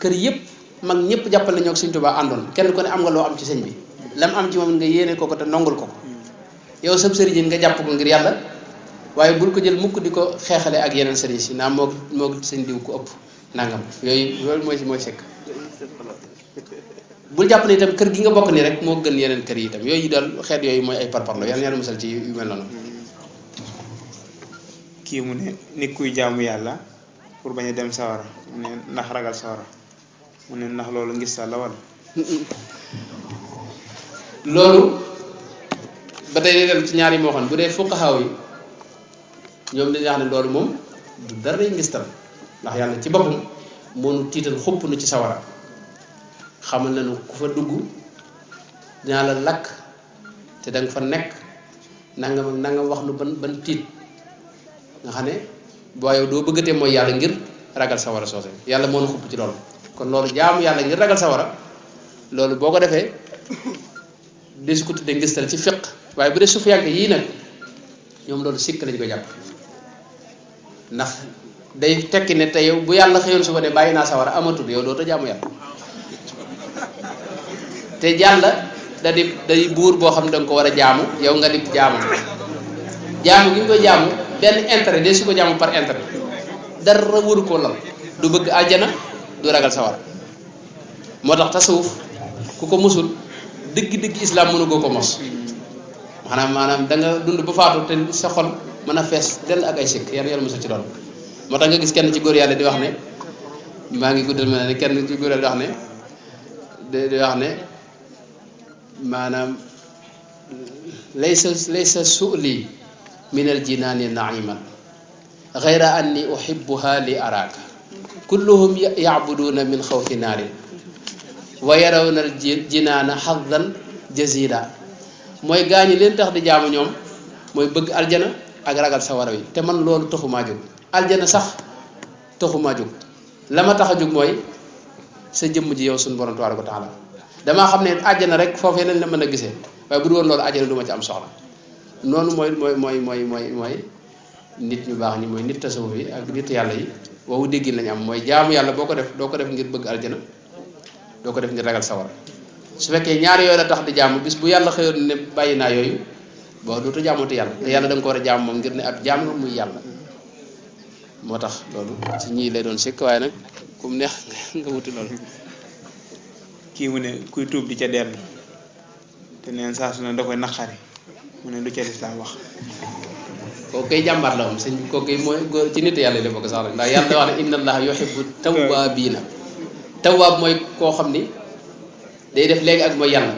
kër yëpp mag ñëpp jàppal nañoo ak suñu tubaab àndoon kenn ku ne am nga loo am ci sëñ bi lam am ci moom nga yéene ko te nongul ko yow sab sëriñ nga jàpp ko ngir yàlla waaye bul ko jël mukk di ko xeexale ak yeneen sëriñ si naa moo sëñ diw ko ëpp nangam yooyu loolu mooy sekk bul jàpp ne itam kër gi nga bokk nii rek moo gën yeneen kër yi itam yooyu daal xeet yooyu mooy ay parparlo yàlla yàlla musal ci yu mel noonu. kii mu ne nit kuy jaamu yàlla pour bañ a dem sawara mu ne ndax ragal sawara mu ne ndax loolu ngis la wala. loolu ba tey day dem ci ñaar yi moo xam bu dee fuqahaa yi ñoom dañuy wax ne loolu moom du dara ngistal ndax yàlla ci boppam moo nu tiital xupp nu ci sawara xamal nañu ku fa dugg dinaa la lakk te danga fa nekk nangam ak nangam wax nu ban tiit nga xam ne booy doo bëggatee mooy yàlla ngir ragal sawara soose yàlla moo nu xupp ci loolu kon loolu jaamu yàlla ngir ragal sawara loolu boo ko defee de su ko tuddee ngistal ci fiq waaye bu dee sufiyanke yii nag ñoom loolu sikk lañ ko jàpp ndax day tekki ne te yow bu yàlla xëyoon suba ne bàyyi naa sawara amatul yow dootoo jaamu yàlla te yàlla day buur boo xam ne danga ko war a jaamu yow nga di jaamu gi nga koy jaamu benn intérêt de su ko jaamu par intérêt dara waru koo lal du bëgg àjjana du ragal sawara moo tax tasawuf ku ko musul dëgg-dëgg islam mënu goo ko mos maanaam da nga dund ba faatu te sa xol mën a fees dell ak ay sikk yàlla musul ci loolu moo tax nga gis kenn ci góor yàlla di wax ne maa ngi guddal ma ne kenn ci góor yàlla di wax ne di wax ne maanaam laysa su'li min al jinaani naiman gayra anni uhibbuha li araaka kulluhum yacbuduuna min xawfi naarin wa yarawna al jinaana xaddan jazila mooy gaañi leen tax di jaamu ñoom mooy bëgg aljana ak ragal sawara wi te man loolu taxumaa jóg aljana sax taxumaa jóg la ma tax a jóg mooy sa jëmm ji yow suñu borom tabaaraka wa taala damaa xam ne àjjana rek foofee lañ la mën a gisee waaye bu dul woon loolu àjjana du ma ci am soxla noonu mooy nit ñu baax ñi mooy nit tasawuf yi ak nit yàlla yi woowu déggin lañu am mooy jaamu yàlla boo ko def doo ko def ngir bëgg aljana doo ko def ngir ragal sawara su fekkee ñaar yooyu la tax di jaamu bis bu yàlla xëyoon ne bàyyi naa yooyu boo dootu jaamooti yàlla te yàlla da nga ko war a jaamu moom ngir ne ab jaam nga muy yàlla moo tax loolu ci ñii lay doon sikk waaye nag kum neex nga wuti loolu. kii mu ne kuy tuub di ca dellu te neen saa su ne da koy naqari mu ne lu ca lislaam wax. kooku kay jàmbaar la moom sëñ bi kooku kay mooy góor ci nit yàlla yi la bokk sax rek ndax yàlla wax ne inna allaha yuhibbu tawwaabiina tawwaab mooy koo xam ni day def léegi ak mooy yàlla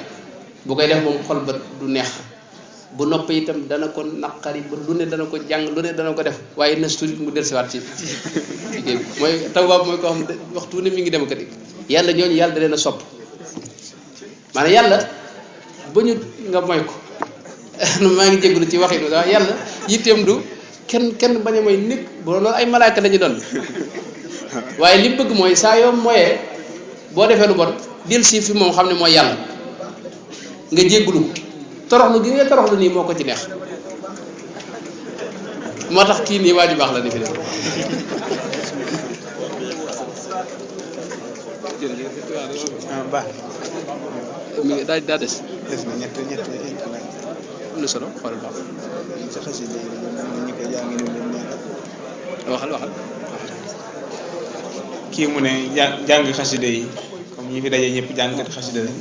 bu koy def moom xol ba du neex bu nopp itam dana ko naqari ba lu ne dana ko jàng lu ne dana ko def waaye na sturit mu dellusiwaat ci liggéey bi mooy tawwaab mooy koo xam ne waxtu ne mi ngi dem ko dikk yàlla ñooñu yàlla da leen a sopp maanaam yàlla ba ñu nga moy ko maa ngi jégalu ci waxin waaye yàlla yitteem du kenn bañ a mooy nit boo loolu ay malaaka lañu doon waaye li bëgg mooy saa yoo moyee boo defee lu bon del si fi moom xam ne mooy yàlla nga jégalu ko toroxlu gi nga toroxlu nii moo ko ci neex moo tax kii nii waa ju baax la ni fi def baax mi ngi daa des na ñett am na solo xoolal baax sa xasida yi ñi ko jàng ñu leen neexal waxal kii mu ne jàng xasida yi comme ñi fi daje ñëpp jàngkat xasida lañ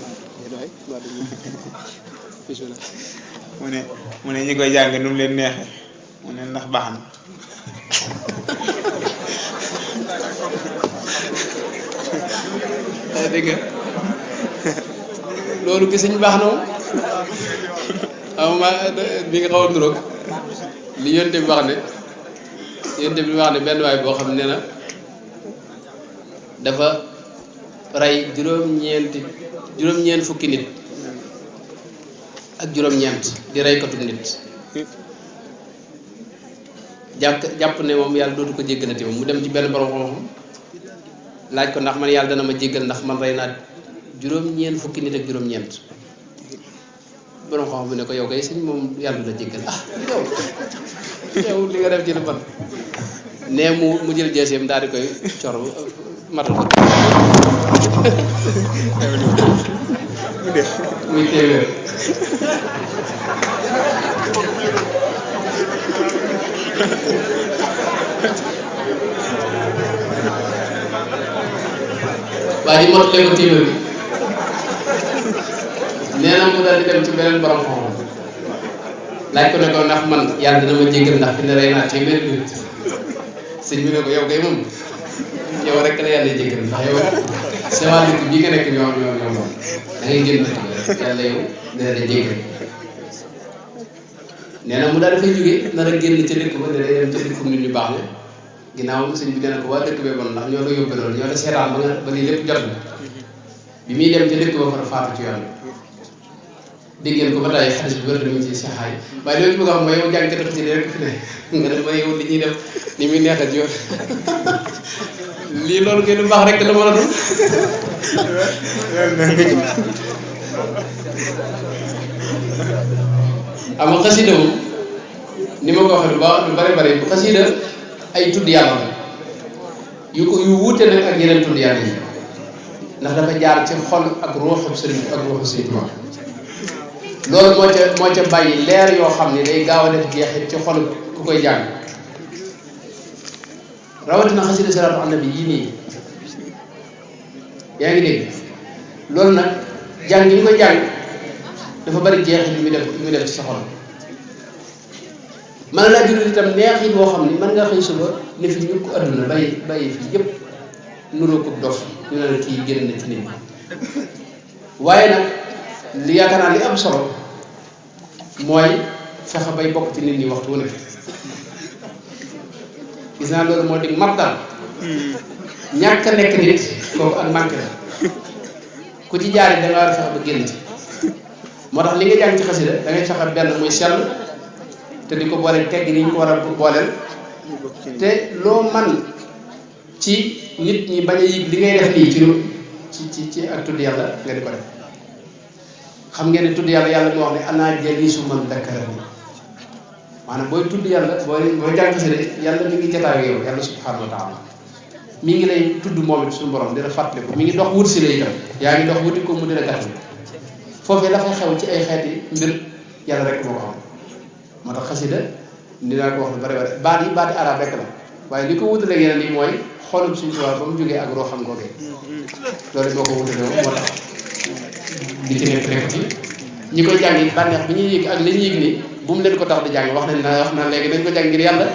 mu ne ñi koy jàng nu mu leen neexee mu ne ndax baax na dégg nga loolu gis ñu baax na moom bi nga xaw a nuroog li yonte bi wax ne benn waay boo xam ne na dafa rey juróom-ñeent fukki nit ak juróom-ñeent di reykatu nit jàpp ne moom yàlla dootu ko jéggalati moom mu dem ci benn borom xam-xam laaj ko ndax man yàlla dana ma jéggal ndax man rey naa juróom-ñeent fukki nit ak juróom-ñeent borom xam-xam bi ne ko yow kay sëñ moom yàlla du la jéggal yow li nga def ci lu bon ne mu jël jeeseem daal di koy cor matal ko muy téeméer waa ji mottale ko téeméer bi nee na mu daal di dem ci beneen borom xam-xam laaj ko ne ko ndax man yàlla dina ma jéggal ndax fi ne rey naa téeméer bi sëñ bi ne ko yow kay moom yow rek la yàlla jéggal ndax yow sama dëkk bii nga nekk ñoom da ngay génn dëkk bi rek yàlla yow dina la jéggal nee na mu daal dafay jógee nar a génn ca dëkk ba ne day dem ca dëkk nit ñu baax la ginnaaw sëñ bi nee na ko waa dëkk bee bon ndax ñoo la yóbbee loolu ñoo la seetaan ba lii lépp jot na bi muy dem ca dëkk ba fa faatu ci yoon dégg ngeen ko ba tey xadis bu wér mi ngi ci saxaay waaye loolu bëgg a xam mooy yow jàngkat ci rek fi ne nga dem ba yow li ñuy def ni muy neexal ci yoon lii loolu kay lu baax rek la mën a doon ama xasida moom ni ma ko waxee lu bari bu xasida ay tudd yàlla la yu wuute nag ak yeneen tudd yàlla yi ndax dafa jaar ci xol ak ruuxu sëriñ ak ruuxu sëriñ loolu moo ca bàyyi leer yoo xam ne day gaaw a def jeexit ci xol ku koy jàng rawatina xasida salaatu ala nabi yii nii yaa ngi dégg loolu nag jàng yi ñu koy jàng dafa bari jeexit yu muy def ci sa xol mën laa jural itam neexit boo xam ne mën nga xëy suba ne fi ñu ko adduna bàyyi fi yëpp nuroo ko dof ñu ne la kii génn na ci nit ñi waaye nag li yaakaar naa li am solo mooy fexe bay bokk ci nit ñi waxtu wu nekk gis naa loolu moo di mat daal ñàkk a nekk nit kooku ak manqué la ku ci jaari da nga war a fexe ba génn ci moo tax li nga jàng ci xasida da ngay fexe benn muy sell te di ko boole tegg ni ñu ko war a booleel te loo man ci nit ñi bañ a yëg li ngay def nii ci ak tudd yàlla nga di ko def xam ngeen ne tudd yàlla moo wax ne ana jalisu man dakkarani maanaam booy tudd yàlla booy jàng xasida yàlla mi ngi jataay yow yàlla subhanahu wa taala mi ngi lay tudd moom it suñu borom dina fàttali ko mi ngi dox wut si la itam yaa ngi dox wuti ko mu dina gàttal foofee dafay xew ci ay xeeti mbir yàlla rek moo ko xam moo tax xasida dinaa ko wax lu bari baati arab rek la waaye li ko wutalee yeneen yi mooy xolum suñu tubaab ba mu jógee ak roo xam googee loolu moo ko wutalee moo tax di ci nekk rek ci ñi koy jàng yi bànneex bi ñuy yëg ak li ñuy yëg ni bu mu leen ko tax di jàng wax na léegi dañ ko jàng ngir yàlla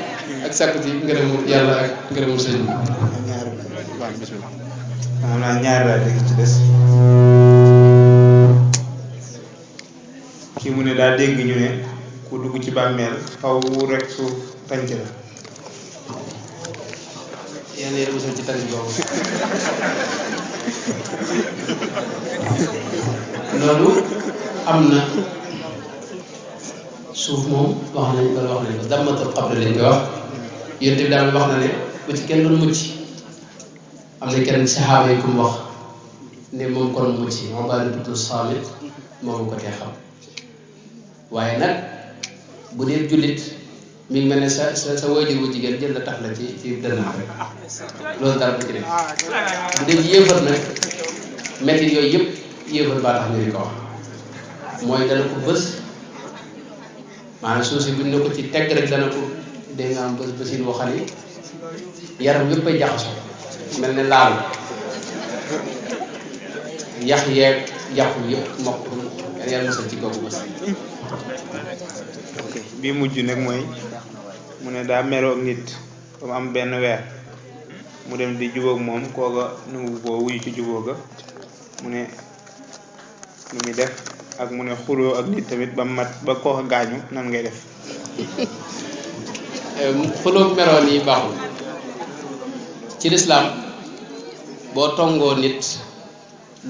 ak sàkku ci ngërëmu yàlla ak ngërëmu sëñ bi waaw bismillah moom naa ñaari daal léegi ci des kii mu ne daa dégg ñu ne ku dugg ci bàmmeel xaw rek suuf tànc la yàlla yéen a musal ci tànc boobu loolu am na suuf moom wax nañ ko dammatul xabri lañ koy wax yonent bi daal wax na ne bu ci kenn doon mucc am na kenn saxaaba yi ku mu wax ne moom kon mucc Ubaadatu Saamit moom ko tee xam waaye nag bu dee jullit mi ngi mel ne sa waajur wu jigéen jël la tax la ci dënnam rek loolu dara bu ci nekk bu dee yéefar nag métti yooyu yëpp yéefar baa tax ñu di ko wax mooy dana ko bës maanaam suuf si buñ ne ko ci tegg rek dana ko dégg nga am bësin woo xam ne yaram yëpp ay jaxasoo mel ne laal yax yeeg jàpp yëpp mokk yàlla mosal ci kooku bës. bi mujj nag mooy mu ne daa meroo ak nit ba mu am benn weer mu dem di jubóog moom kooga nangu koo wuyu ci jubóo ga mu ne nu muy def ak mu ne xuloo ak nit tamit ba mat ba kooka gaañu nan ngay def. xuloo meroo nii baaxul ci lislaam boo tongoo nit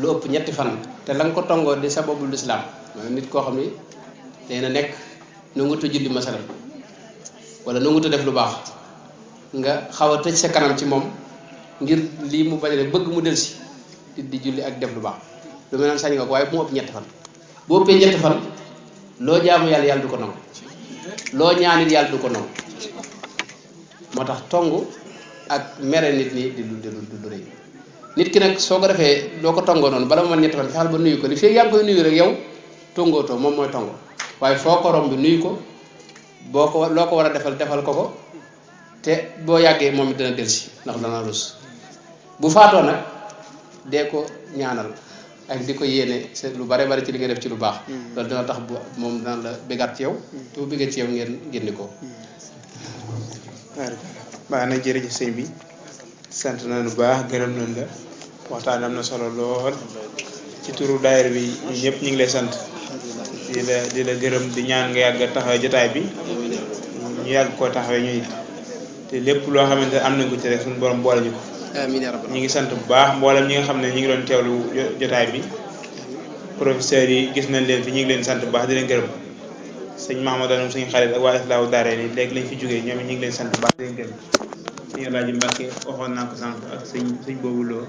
lu ëpp ñetti fan te la nga ko tongoo di sababu lislaam mooy nit koo xam ni day na nekk nanguta julli masalan wala nanguta def lu baax nga xaw a tëj sa kanam ci moom ngir lii mu bañ a bëgg mu delsi di julli ak def lu baax lu mel noonu sañ nga ko waaye bu mu ëpp ñetti fan boo ëppee ñetti fan loo jaamu yàlla du ko nangu loo ñaanit yàlla du ko nangu moo tax tong ak mere nit ñi di du rëy nit ki nag soo ko defee doo ko tongoo noonu bala mu mën ñetti fan fexeel ba nuyu ko li fii yaa ngi koy nuyu rek yow tongootoo moom mooy tongo waaye foo ko romb nuyu ko boo ko loo ko war a defal ko te boo yàggee moom it dana delsi ndax dana rus bu faatoo nag dee ko ñaanal ak di ko yéene lu bare bari ci li nga def ci lu baax loolu dina tax moom dana la bégaat ci yow te bu bégee ci yow ngeen génni ko. baax na jërëjëf sëñ bi sant nañu baax gërëm nañ la waxtaan am na solo lool ci turu daayira bi ñëpp ñu ngi lay sant di la gërëm di ñaan nga yàgg taxaw jotaay bi ñu yàgg koo taxawee ñu it te lépp loo xamante ne am nañ ko ci rek suñu borom boole ñu ko. amiin yaa rabbal ñu ngi sant bu baax mboolem ñi nga xam ne ñu ngi doon teewlu jotaay bi professeurs yi gis nañ leen fi ñu ngi leen sant bu baax di leen gërëm sëñ Mahamadan suñu xarit ak waa Islaahu Daara ni léegi lañ fi jógee ñoom ñu ngi leen sant bu baax di leen gërëm suñu Alaaji Mbàkke waxoon naa ko sànq ak sëñ boobu loo